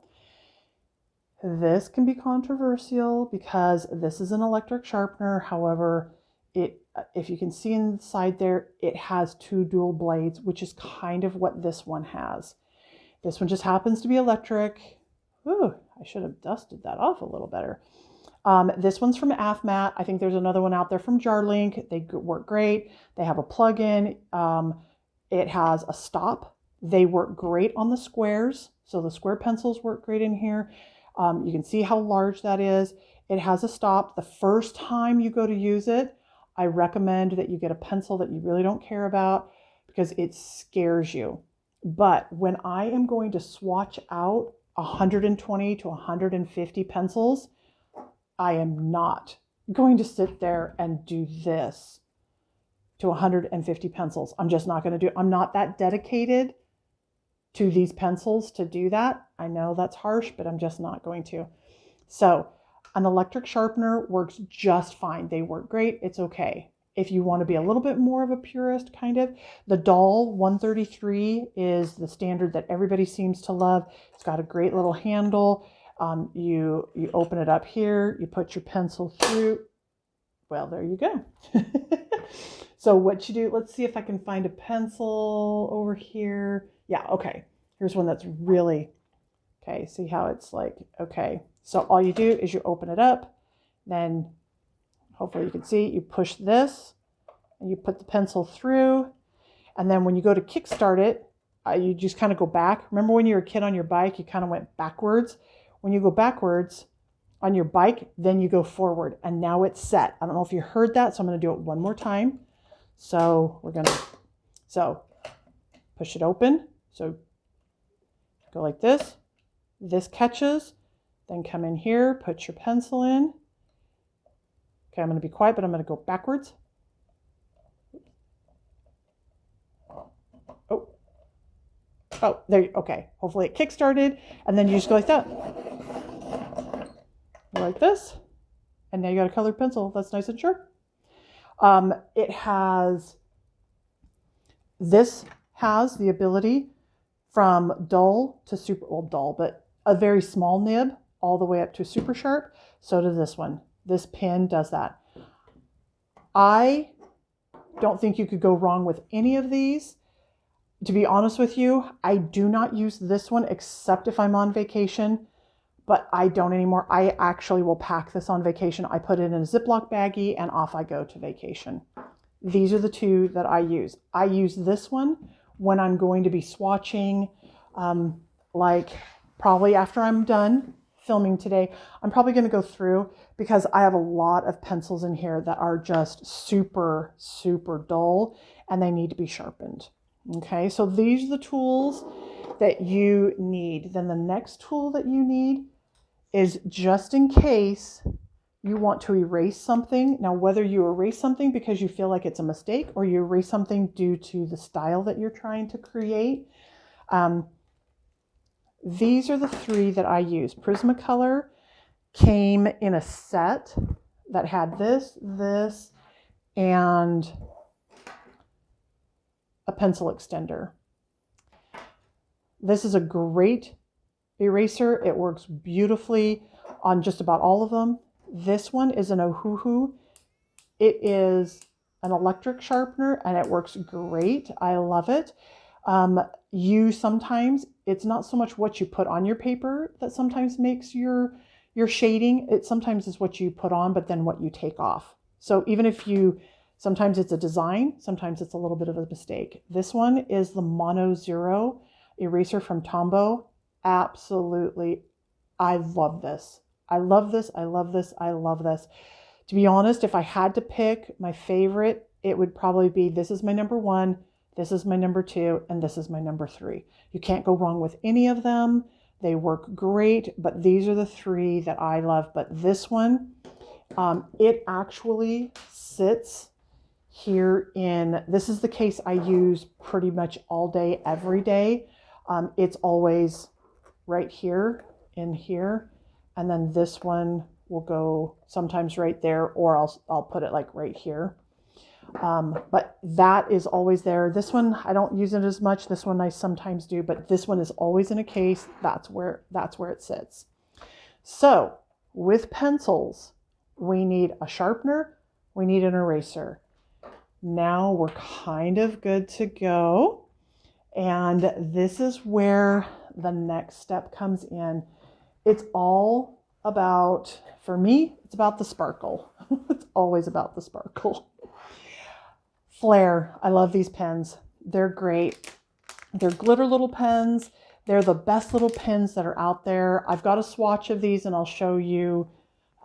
This can be controversial because this is an electric sharpener. However, if you can see inside there, it has 2 dual blades, which is kind of what this one has. This one just happens to be electric. Ooh, I should have dusted that off a little better. This one's from AFMAT. I think there's another one out there from JarLink. They work great. They have a plug-in. It has a stop. They work great on the squares. So the square pencils work great in here. You can see how large that is. It has a stop. The first time you go to use it, I recommend that you get a pencil that you really don't care about because it scares you. But when I am going to swatch out 120 to 150 pencils, I am not going to sit there and do this to 150 pencils. I'm just not going to do it. I'm not that dedicated to these pencils to do that. I know that's harsh, but I'm just not going to. So an electric sharpener works just fine. They work great. It's okay. If you want to be a little bit more of a purist, kind of, the Dahl 133 is the standard that everybody seems to love. It's got a great little handle. You open it up here, you put your pencil through. Well, there you go. So what you do, let's see if I can find a pencil over here. Yeah, okay. Here's one that's really, okay, see how it's like, okay. So all you do is you open it up, then hopefully you can see, you push this and you put the pencil through. And then when you go to kickstart it, you just kind of go back. Remember when you were a kid on your bike, you kind of went backwards. When you go backwards on your bike, then you go forward and now it's set. I don't know if you heard that, so I'm going to do it one more time. So push it open. So go like this. This catches, then come in here, put your pencil in. Okay, I'm going to be quiet, but I'm going to go backwards. Oh, there, okay. Hopefully it kick-started, and then you just go like that. Like this, and now you got a colored pencil. That's nice and sharp. This has the ability from dull to super, well, dull, but a very small nib all the way up to super sharp. So does this one. This pen does that. I don't think you could go wrong with any of these. To be honest with you, I do not use this one except if I'm on vacation, but I don't anymore. I actually will pack this on vacation. I put it in a Ziploc baggie and off I go to vacation. These are the two that I use. I use this one when I'm going to be swatching, like probably after I'm done filming today, I'm probably going to go through because I have a lot of pencils in here that are just super, super dull and they need to be sharpened. Okay, so these are the tools that you need. Then the next tool that you need is just in case you want to erase something. Now, whether you erase something because you feel like it's a mistake or you erase something due to the style that you're trying to create, these are the three that I use. Prismacolor came in a set that had this, and a pencil extender. This is a great eraser. It works beautifully on just about all of them. This one is an Ohuhu. It is an electric sharpener and it works great. I love it. Sometimes, it's not so much what you put on your paper that sometimes makes your shading. It sometimes is what you put on, but then what you take off. So even if sometimes it's a design, sometimes it's a little bit of a mistake. This one is the Mono Zero eraser from Tombow. Absolutely. I love this. I love this. I love this. I love this. To be honest, if I had to pick my favorite, it would probably be, this is my number one, this is my number two, and this is my number three. You can't go wrong with any of them. They work great, but these are the three that I love. But this one, it actually sits here this is the case I use pretty much all day, every day. It's always right here, in here. And then this one will go sometimes right there, or I'll put it like right here. But that is always there. This one, I don't use it as much. This one I sometimes do, but this one is always in a case. That's where it sits. So with pencils, we need a sharpener. We need an eraser. Now we're kind of good to go. And this is where the next step comes in. It's all about, for me, it's about the sparkle. It's always about the sparkle. Flair. I love these pens. They're great. They're glitter little pens. They're the best little pens that are out there. I've got a swatch of these and I'll show you.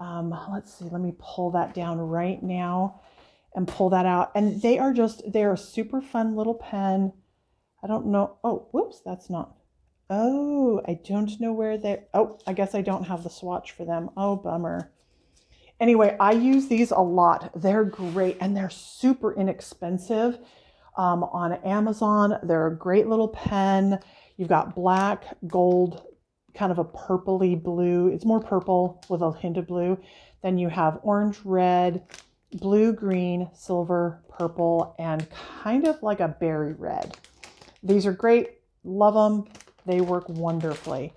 Let's see, let me pull that down right now and pull that out. And they're a super fun little pen. I don't know. Oh, whoops, that's not. Oh, I don't know where they're. Oh, I guess I don't have the swatch for them. Oh, bummer. Anyway, I use these a lot. They're great and they're super inexpensive on Amazon. They're a great little pen. You've got black, gold, kind of a purpley blue. It's more purple with a hint of blue. Then you have orange, red, blue, green, silver, purple, and kind of like a berry red. These are great. Love them. They work wonderfully.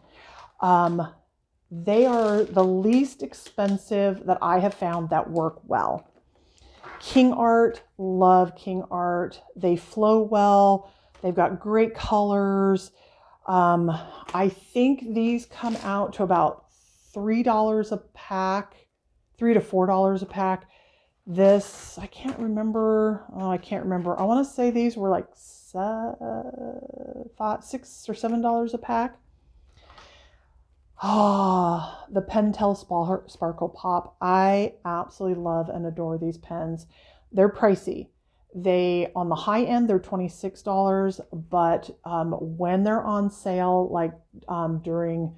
They are the least expensive that I have found that work well. King Art, love King Art. They flow well. They've got great colors. I think these come out to about $3 a pack, $3 to $4 a pack. This, I can't remember. Oh, I can't remember. I want to say these were like $6 or $7 a pack. Ah, the Pentel Sparkle Pop. I absolutely love and adore these pens. They're pricey. On the high end, they're $26, but when they're on sale, like during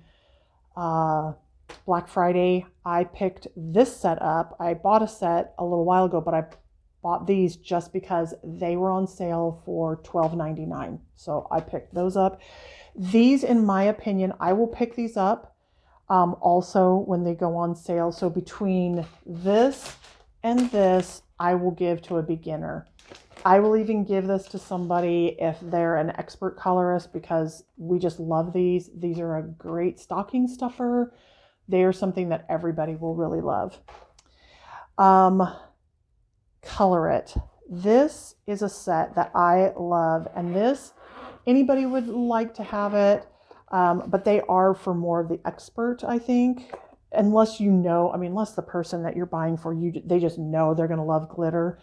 Black Friday, I picked this set up. I bought a set a little while ago, but I bought these just because they were on sale for $12.99. So I picked those up. These, in my opinion, I will pick these up also when they go on sale. So between this and this, I will give to a beginner. I will even give this to somebody if they're an expert colorist because we just love these. These are a great stocking stuffer. They are something that everybody will really love. Color It. This is a set that I love, and this, anybody would like to have it, but they are for more of the expert, I think. Unless you know, I mean, unless the person that you're buying for, they just know they're going to love glitter.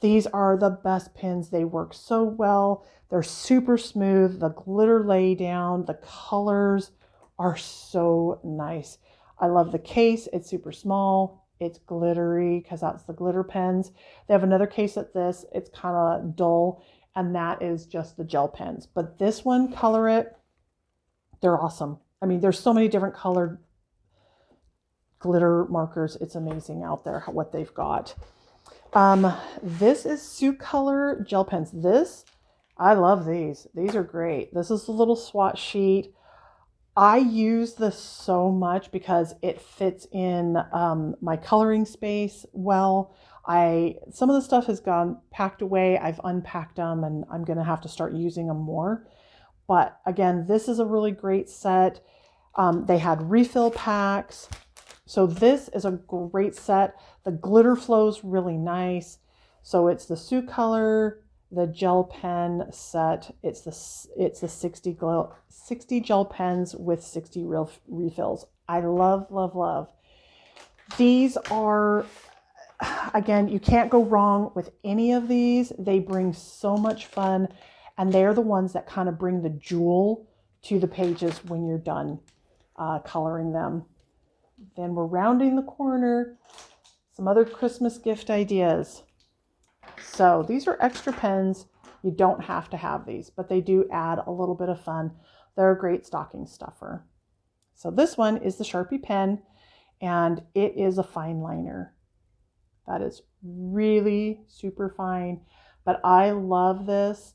These are the best pins. They work so well. They're super smooth. The glitter lay down, the colors are so nice. I love the case. It's super small. It's glittery because that's the glitter pens. They have another case at this. It's kind of dull, and that is just the gel pens. But this one, Color It, they're awesome. I mean, there's so many different colored glitter markers. It's amazing out there what they've got. This is Suit Color gel pens. I love these. These are great. This is the little swatch sheet. I use this so much because it fits in my coloring space well. Some of the stuff has gone packed away. I've unpacked them and I'm going to have to start using them more. But again, this is a really great set. They had refill packs. So this is a great set. The glitter flows really nice. So it's the Suit Color, the gel pen set. It's the 60 gel pens with 60 real refills. I love, love, love. These are, again, you can't go wrong with any of these. They bring so much fun, and they're the ones that kind of bring the jewel to the pages when you're done coloring them. Then we're rounding the corner. Some other Christmas gift ideas. So these are extra pens. You don't have to have these, but they do add a little bit of fun. They're a great stocking stuffer. So this one is the Sharpie pen, and it is a fine liner. That is really super fine, but I love this.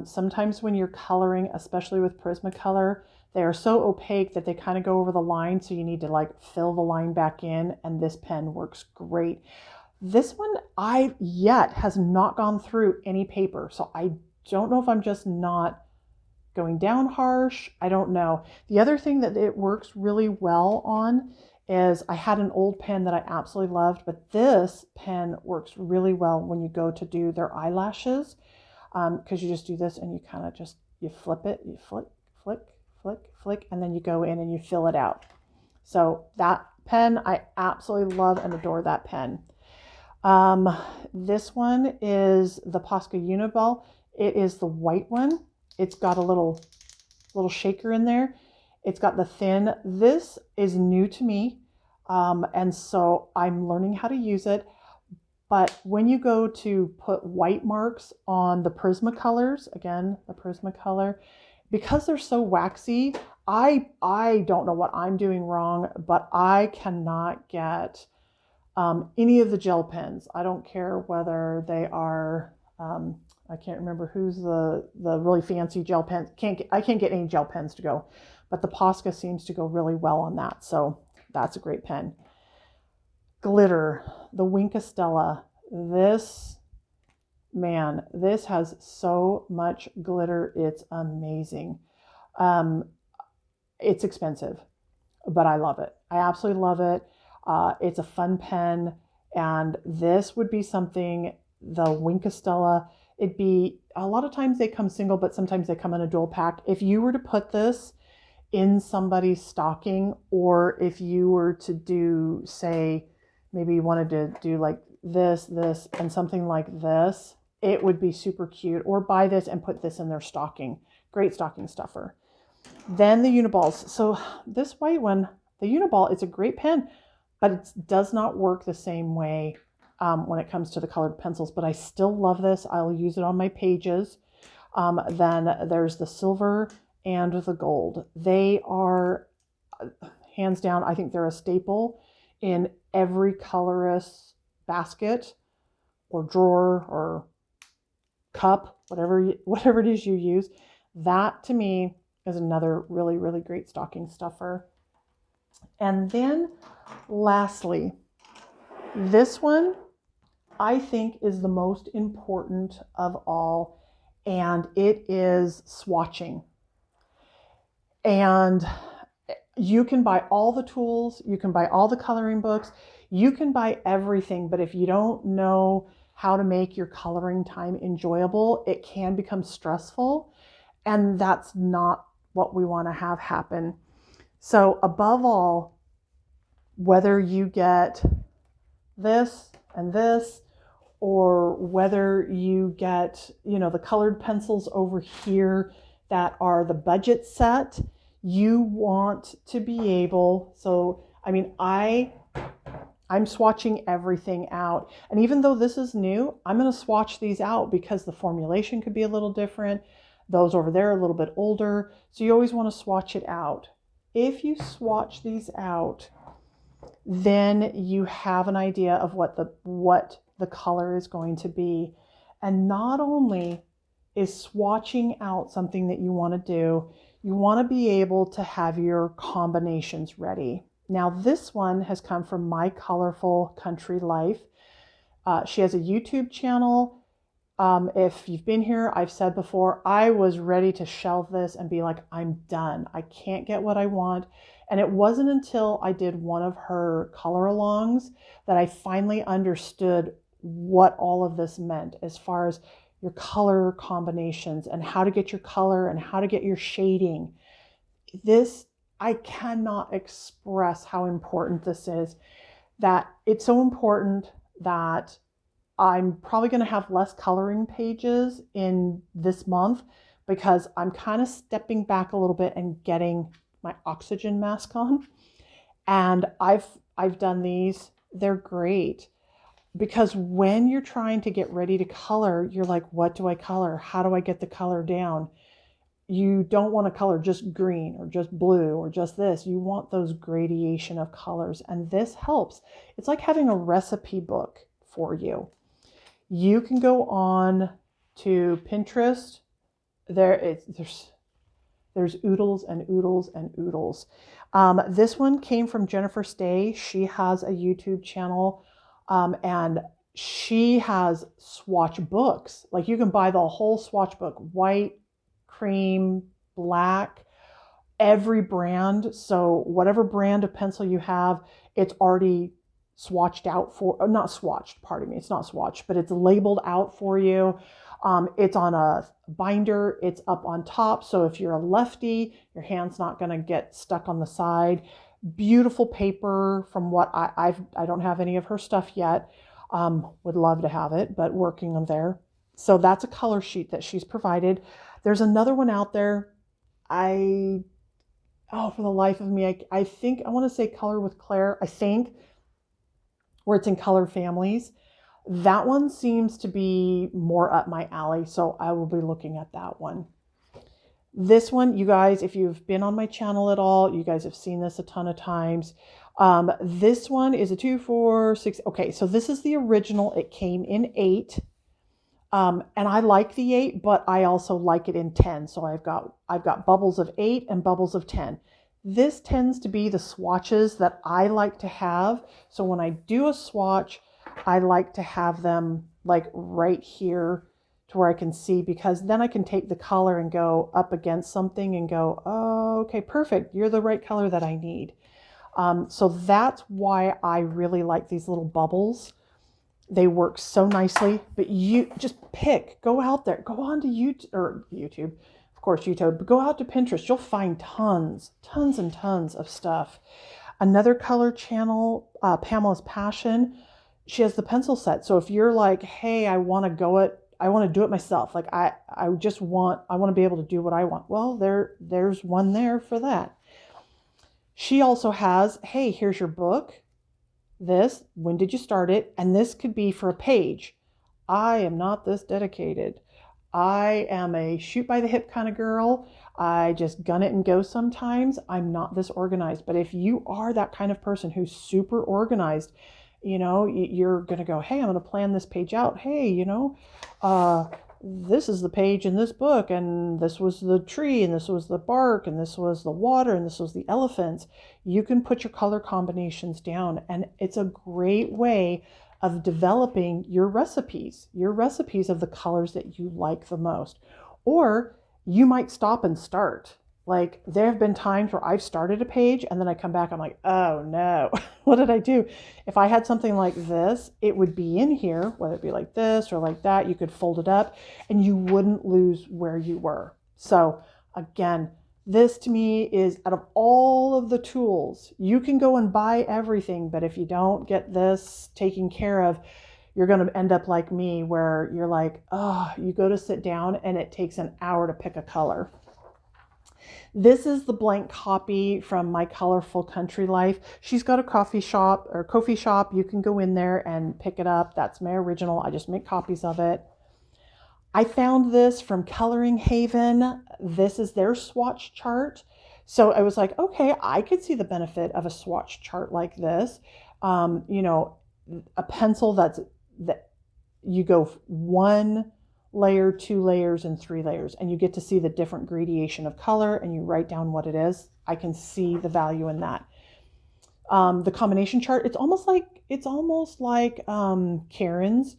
Sometimes when you're coloring, especially with Prismacolor, they are so opaque that they kind of go over the line, so you need to like fill the line back in, and this pen works great. This one has not gone through any paper, so I don't know if I'm just not going down harsh. I don't know. The other thing that it works really well on is I had an old pen that I absolutely loved, but this pen works really well when you go to do their eyelashes, because you just do this and you kind of you flip it, you flick, flick, flick, flick, and then you go in and you fill it out. So that pen, I absolutely love and adore that pen. This one is the Posca Uniball. It is the white one. It's got a little shaker in there. It's got the thin. This is new to me, and so I'm learning how to use it. But when you go to put white marks on the Prismacolors, again, the Prismacolor, because they're so waxy, I don't know what I'm doing wrong, but I cannot get any of the gel pens. I don't care whether they are, I can't remember who's the really fancy gel pens. I can't get any gel pens to go, but the Posca seems to go really well on that. So that's a great pen. Glitter, the Winkastella. This has so much glitter. It's amazing. It's expensive, but I love it. I absolutely love it. It's a fun pen, and this would be something, the Winkastella, it'd be, a lot of times they come single, but sometimes they come in a dual pack. If you were to put this in somebody's stocking, or if you were to do, say, maybe you wanted to do like this, and something like this, it would be super cute. Or buy this and put this in their stocking. Great stocking stuffer. Then the Uniballs. So this white one, the Uniball, it's a great pen, but it does not work the same way when it comes to the colored pencils, but I still love this. I'll use it on my pages. Then there's the silver and the gold. They are, hands down, I think they're a staple in every colorist's basket or drawer or cup, whatever it is you use. That to me is another really, really great stocking stuffer. And then lastly, this one, I think is the most important of all, and it is swatching. And you can buy all the tools, you can buy all the coloring books, you can buy everything, but if you don't know how to make your coloring time enjoyable, it can become stressful, and that's not what we want to have happen. So above all, whether you get this and this, or whether you get, the colored pencils over here that are the budget set, you want to be able, so I mean, I'm swatching everything out. And even though this is new, I'm going to swatch these out because the formulation could be a little different. Those over there are a little bit older. So you always want to swatch it out. If you swatch these out, then you have an idea of what the color is going to be. And not only is swatching out something that you want to do, you want to be able to have your combinations ready. Now this one has come from My Colorful Country Life. She has a YouTube channel. If you've been here, I've said before, I was ready to shelve this and be like, I'm done. I can't get what I want. And it wasn't until I did one of her color alongs that I finally understood what all of this meant as far as your color combinations and how to get your color and how to get your shading. This, I cannot express how important this is, that it's so important that I'm probably going to have less coloring pages in this month because I'm kind of stepping back a little bit and getting my oxygen mask on. And I've done these. They're great because when you're trying to get ready to color, you're like, what do I color? How do I get the color down? You don't want to color just green or just blue or just this. You want those gradation of colors, and this helps. It's like having a recipe book for you. You can go on to Pinterest. There's oodles and oodles and oodles. This one came from Jennifer Stay. She has a YouTube channel, and she has swatch books. Like you can buy the whole swatch book, white, cream, black, every brand. So whatever brand of pencil you have, it's already swatched out for, not swatched, pardon me, it's not swatched, but it's labeled out for you. It's on a binder, it's up on top. So if you're a lefty, your hand's not going to get stuck on the side. Beautiful paper from what I don't have any of her stuff yet. Would love to have it, but working on there. So that's a color sheet that she's provided. There's another one out there. For the life of me, I think I want to say Color with Claire, I think, where it's in color families. That one seems to be more up my alley, so I will be looking at that one. This one, you guys, if you've been on my channel at all, you guys have seen this a ton of times. This one is a 2, 4, 6. Okay, so this is the original. It came in 8. And I like the 8, but I also like it in 10. So I've got bubbles of 8 and bubbles of 10. This tends to be the swatches that I like to have. So when I do a swatch, I like to have them like right here to where I can see, because then I can take the color and go up against something and go, oh, okay, perfect. You're the right color that I need. So that's why I really like these little bubbles. They work so nicely, but you just go out there, go on to YouTube, of course, YouTube, but go out to Pinterest. You'll find tons and tons of stuff. Another color channel, Pamela's Passion, she has the pencil set. So if you're like, hey, I want to do it myself. Like I want to be able to do what I want. Well, there's one there for that. She also has, hey, here's your book. When did you start it? And this could be for a page. I am not this dedicated. I am a shoot by the hip kind of girl. I just gun it and go sometimes. I'm not this organized. But if you are that kind of person who's super organized, you're going to go, hey, I'm going to plan this page out. Hey, this is the page in this book, and this was the tree, and this was the bark, and this was the water, and this was the elephants. You can put your color combinations down, and it's a great way of developing your recipes of the colors that you like the most. Or you might stop and start. Like there have been times where I've started a page and then I come back, I'm like, oh no, what did I do? If I had something like this, it would be in here, whether it be like this or like that, you could fold it up and you wouldn't lose where you were. So again, this to me is, out of all of the tools, you can go and buy everything, but if you don't get this taken care of, you're going to end up like me where you're like, oh, you go to sit down and it takes an hour to pick a color. This is the blank copy from My Colorful Country Life. She's got a coffee shop. You can go in there and pick it up. That's my original. I just make copies of it. I found this from Coloring Haven. This is their swatch chart. So I was like, okay, I could see the benefit of a swatch chart like this. You know, a pencil that you go 1 layer, 2 layers, and 3 layers, and you get to see the different gradation of color and you write down what it is. I can see the value in that. The combination chart, it's almost like Karen's.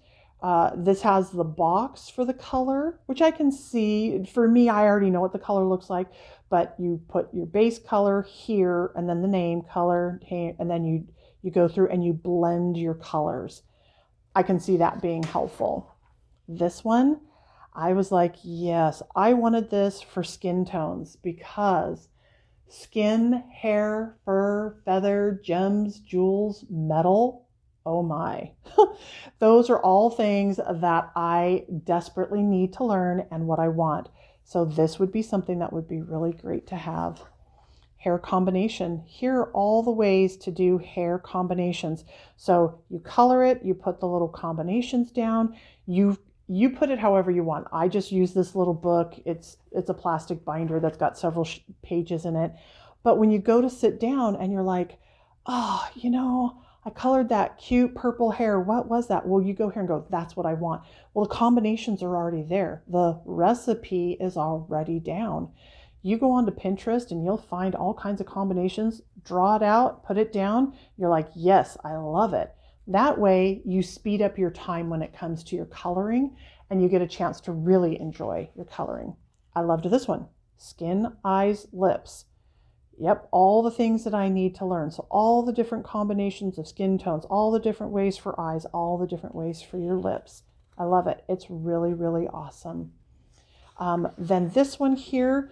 This has the box for the color, which I can see. For me, I already know what the color looks like, but you put your base color here and then the name color, and then you go through and you blend your colors. I can see that being helpful. This one, I was like, yes, I wanted this for skin tones because skin, hair, fur, feather, gems, jewels, metal, oh my. Those are all things that I desperately need to learn and what I want. So this would be something that would be really great to have. Hair combination. Here are all the ways to do hair combinations. So you color it, you put the little combinations down, you put it however you want. I just use this little book. It's a plastic binder that's got several pages in it. But when you go to sit down and you're like, oh, you know, I colored that cute purple hair. What was that? Well, you go here and go, that's what I want. Well, the combinations are already there. The recipe is already down. You go onto Pinterest and you'll find all kinds of combinations, draw it out, put it down. You're like, yes, I love it. That way you speed up your time when it comes to your coloring and you get a chance to really enjoy your coloring. I loved this one. Skin, eyes, lips. Yep, all the things that I need to learn. So all the different combinations of skin tones, all the different ways for eyes, all the different ways for your lips. I love it. It's really, really awesome. Then this one here,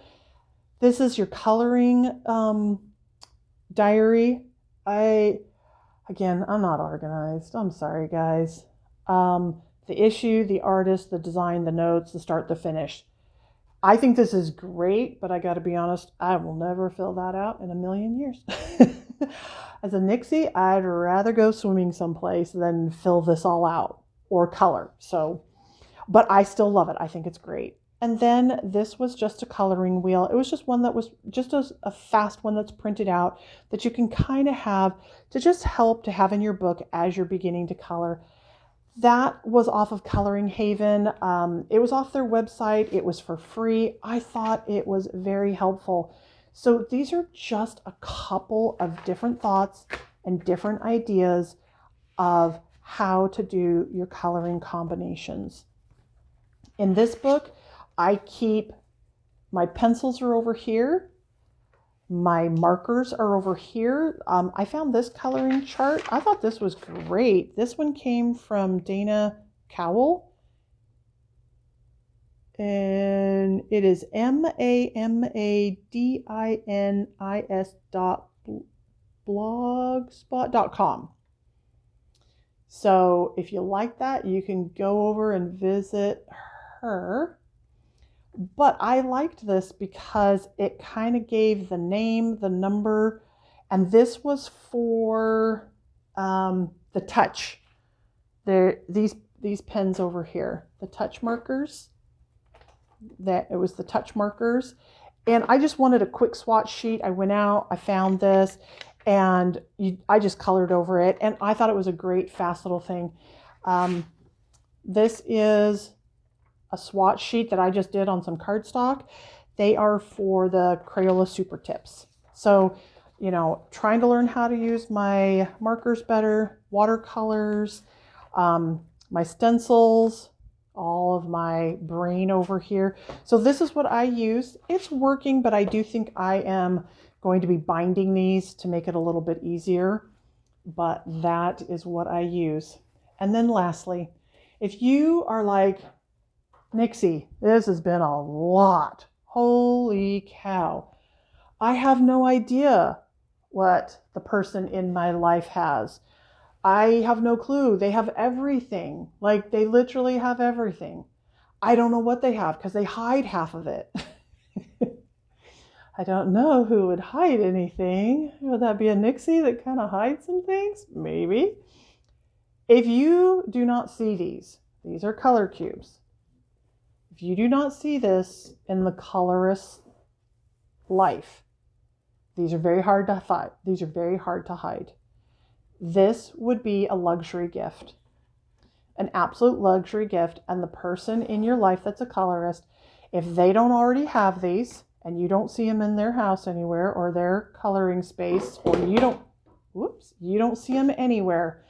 this is your coloring diary. Again, I'm not organized. I'm sorry, guys. The issue, the artist, the design, the notes, the start, the finish. I think this is great, but I got to be honest, I will never fill that out in a million years. As a Nixie, I'd rather go swimming someplace than fill this all out or color. So, but I still love it. I think it's great. And then this was just a coloring wheel. It was just one that was just a fast one that's printed out that you can kind of have to just help to have in your book as you're beginning to color. That was off of Coloring Haven. It was off their website. It was for free. I thought it was very helpful. So these are just a couple of different thoughts and different ideas of how to do your coloring combinations. In this book, I keep my pencils are over here. My markers are over here. I found this coloring chart. I thought this was great. This one came from Dana Cowell. And it is mamadins.blogspot.com. So if you like that, you can go over and visit her. But I liked this because it kind of gave the name, the number, and this was for the touch. These pens over here, the touch markers. That it was the touch markers, and I just wanted a quick swatch sheet. I went out, I found this, and I just colored over it, and I thought it was a great, fast little thing. This is a swatch sheet that I just did on some cardstock. They are for the Crayola Super Tips. So, you know, trying to learn how to use my markers better, watercolors. my stencils, all of my brain over here. So this is what I use. It's working, but I do think I am going to be binding these to make it a little bit easier. But that is what I use. And then lastly, if you are like, Nixie, this has been a lot. Holy cow. I have no idea what the person in my life has. I have no clue. They have everything. Like, they literally have everything. I don't know what they have because they hide half of it. I don't know who would hide anything. Would that be a Nixie that kind of hides some things? Maybe. If you do not see these are color cubes. If you do not see this in the colorist life, these are very hard to find. These are very hard to hide. This would be a luxury gift, an absolute luxury gift. And the person in your life that's a colorist, if they don't already have these and you don't see them in their house anywhere or their coloring space, or you don't see them anywhere,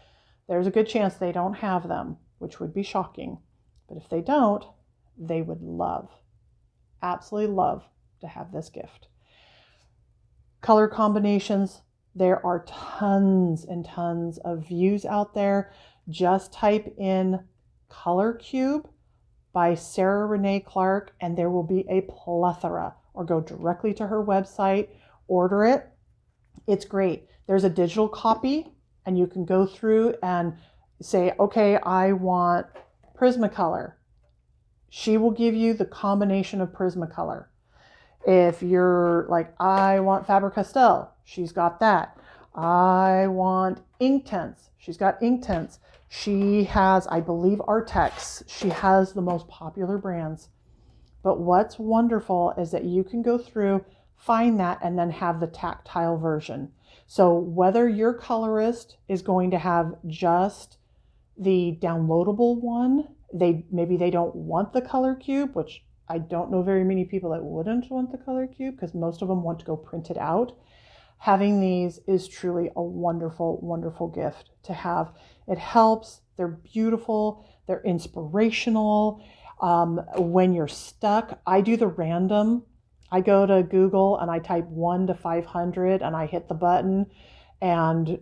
there's a good chance they don't have them, which would be shocking. But if they don't, they would love, absolutely love to have this gift. Color combinations, there are tons and tons of views out there. Just type in Color Cube by Sarah Renee Clark and there will be a plethora, or go directly to her website, order it. It's great. There's a digital copy and you can go through and say, okay, I want Prismacolor. She will give you the combination of Prismacolor. If you're like, I want faber-castel, she's got that. I want Inktense, she's got Inktense. She has, I believe, Artex. She has the most popular brands. But what's wonderful is that you can go through, find that, and then have the tactile version. So whether your colorist is going to have just the downloadable one, maybe they don't want the color cube, which I don't know very many people that wouldn't want the color cube because most of them want to go print it out. Having these is truly a wonderful, wonderful gift to have. It helps. They're beautiful. They're inspirational. When you're stuck, I do the random. I go to Google and I type 1 to 500 and I hit the button. And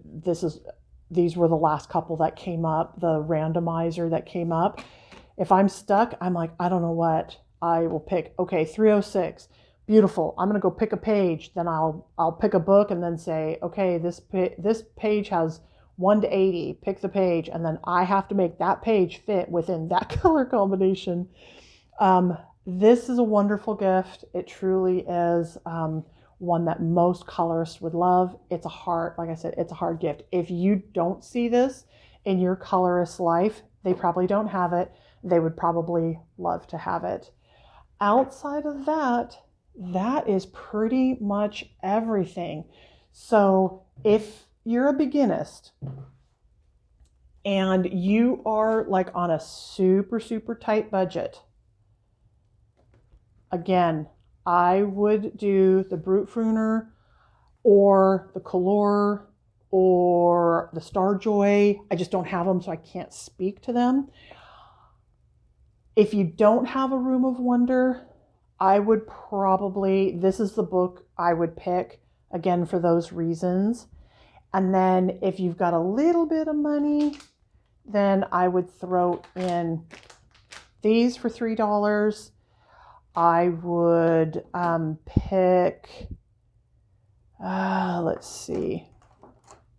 these were the last couple that came up, the randomizer that came up. If I'm stuck, I'm like, I don't know what. I will pick, okay, 306, beautiful. I'm going to go pick a page. Then I'll pick a book and then say, okay, this page has 1 to 80, pick the page. And then I have to make that page fit within that color combination. This is a wonderful gift. It truly is one that most colorists would love. It's a hard, like I said, it's a hard gift. If you don't see this in your colorist's life, they probably don't have it. They would probably love to have it. Outside of that, that is pretty much everything. So if you're a beginnist and you are like on a super, super tight budget, again, I would do the Brute Pruner or the Color or the Starjoy. I just don't have them, so I can't speak to them. If you don't have a Room of Wonder, I would probably, this is the book I would pick, again, for those reasons. And then if you've got a little bit of money, then I would throw in these for $3. I would pick, let's see,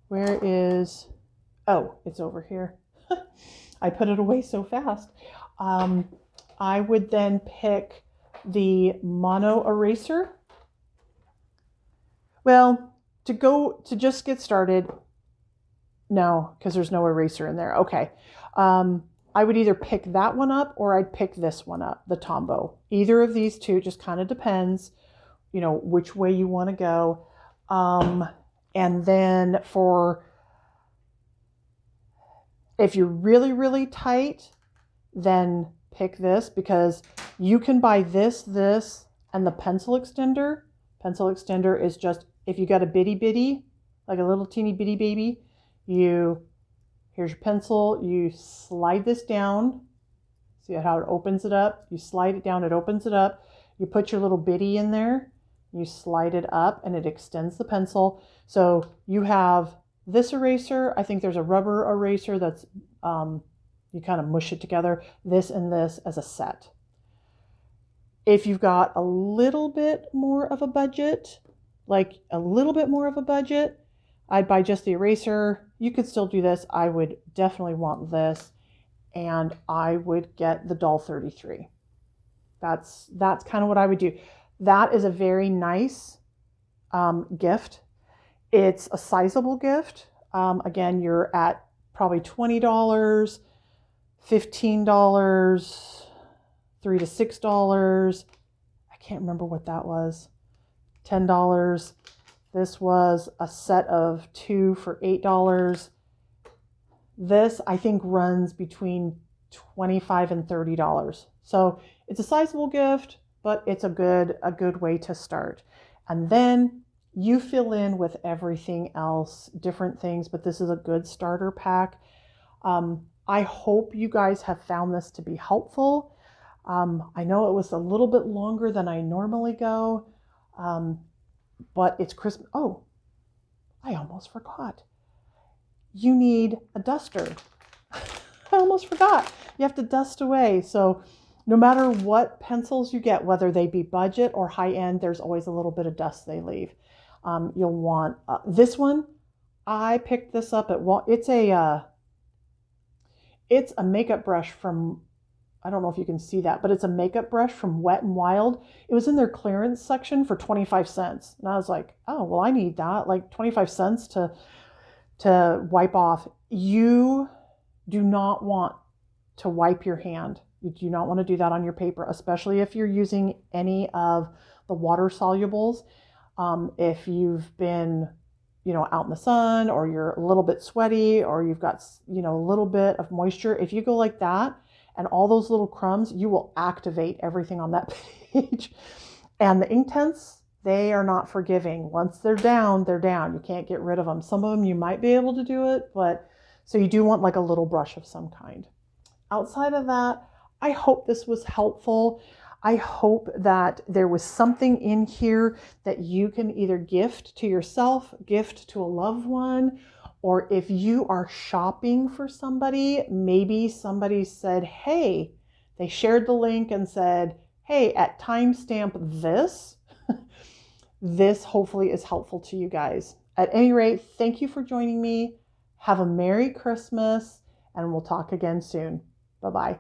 where is, oh, it's over here. I put it away so fast. I would then pick the mono eraser. Well, to just get started, no, because there's no eraser in there. Okay. I would either pick that one up or I'd pick this one up, the Tombow. Either of these two, just kind of depends, which way you want to go. And then if you're really, really tight, then pick this, because you can buy this, and the pencil extender. Pencil extender is just, if you got a bitty, like a little teeny bitty baby, Here's your pencil. You slide this down. See how it opens it up? You slide it down, it opens it up. You put your little bitty in there. You slide it up and it extends the pencil. So you have this eraser. I think there's a rubber eraser that's, you kind of mush it together, this and this as a set. If you've got a little bit more of a budget, like a little bit more of a budget, I'd buy just the eraser. You could still do this. I would definitely want this. And I would get the doll 33. That's kind of what I would do. That is a very nice gift. It's a sizable gift. Again, you're at probably $20, $15, $3 to $6. I can't remember what that was. $10. This was a set of 2 for $8. This, I think, runs between $25 and $30. So it's a sizable gift, but it's a good way to start. And then you fill in with everything else, different things, but this is a good starter pack. I hope you guys have found this to be helpful. I know it was a little bit longer than I normally go, but it's Christmas. Oh, I almost forgot. You need a duster. I almost forgot. You have to dust away. So no matter what pencils you get, whether they be budget or high end, there's always a little bit of dust they leave. You'll want this one. I picked this up at it's a makeup brush from, I don't know if you can see that, but it's a makeup brush from Wet n Wild. It was in their clearance section for 25 cents. And I was like, oh, well, I need that. Like 25 cents to wipe off. You do not want to wipe your hand. You do not want to do that on your paper, especially if you're using any of the water solubles. If you've been, out in the sun, or you're a little bit sweaty, or you've got, a little bit of moisture, if you go like that and all those little crumbs, you will activate everything on that page. And the Inktense, they are not forgiving. Once they're down, they're down. You can't get rid of them. Some of them you might be able to do it, but so you do want like a little brush of some kind. Outside of that, I hope this was helpful. I hope that there was something in here that you can either gift to yourself, gift to a loved one, or if you are shopping for somebody, maybe somebody said, hey, they shared the link and said, hey, at timestamp this, this hopefully is helpful to you guys. At any rate, thank you for joining me. Have a Merry Christmas, and we'll talk again soon. Bye-bye.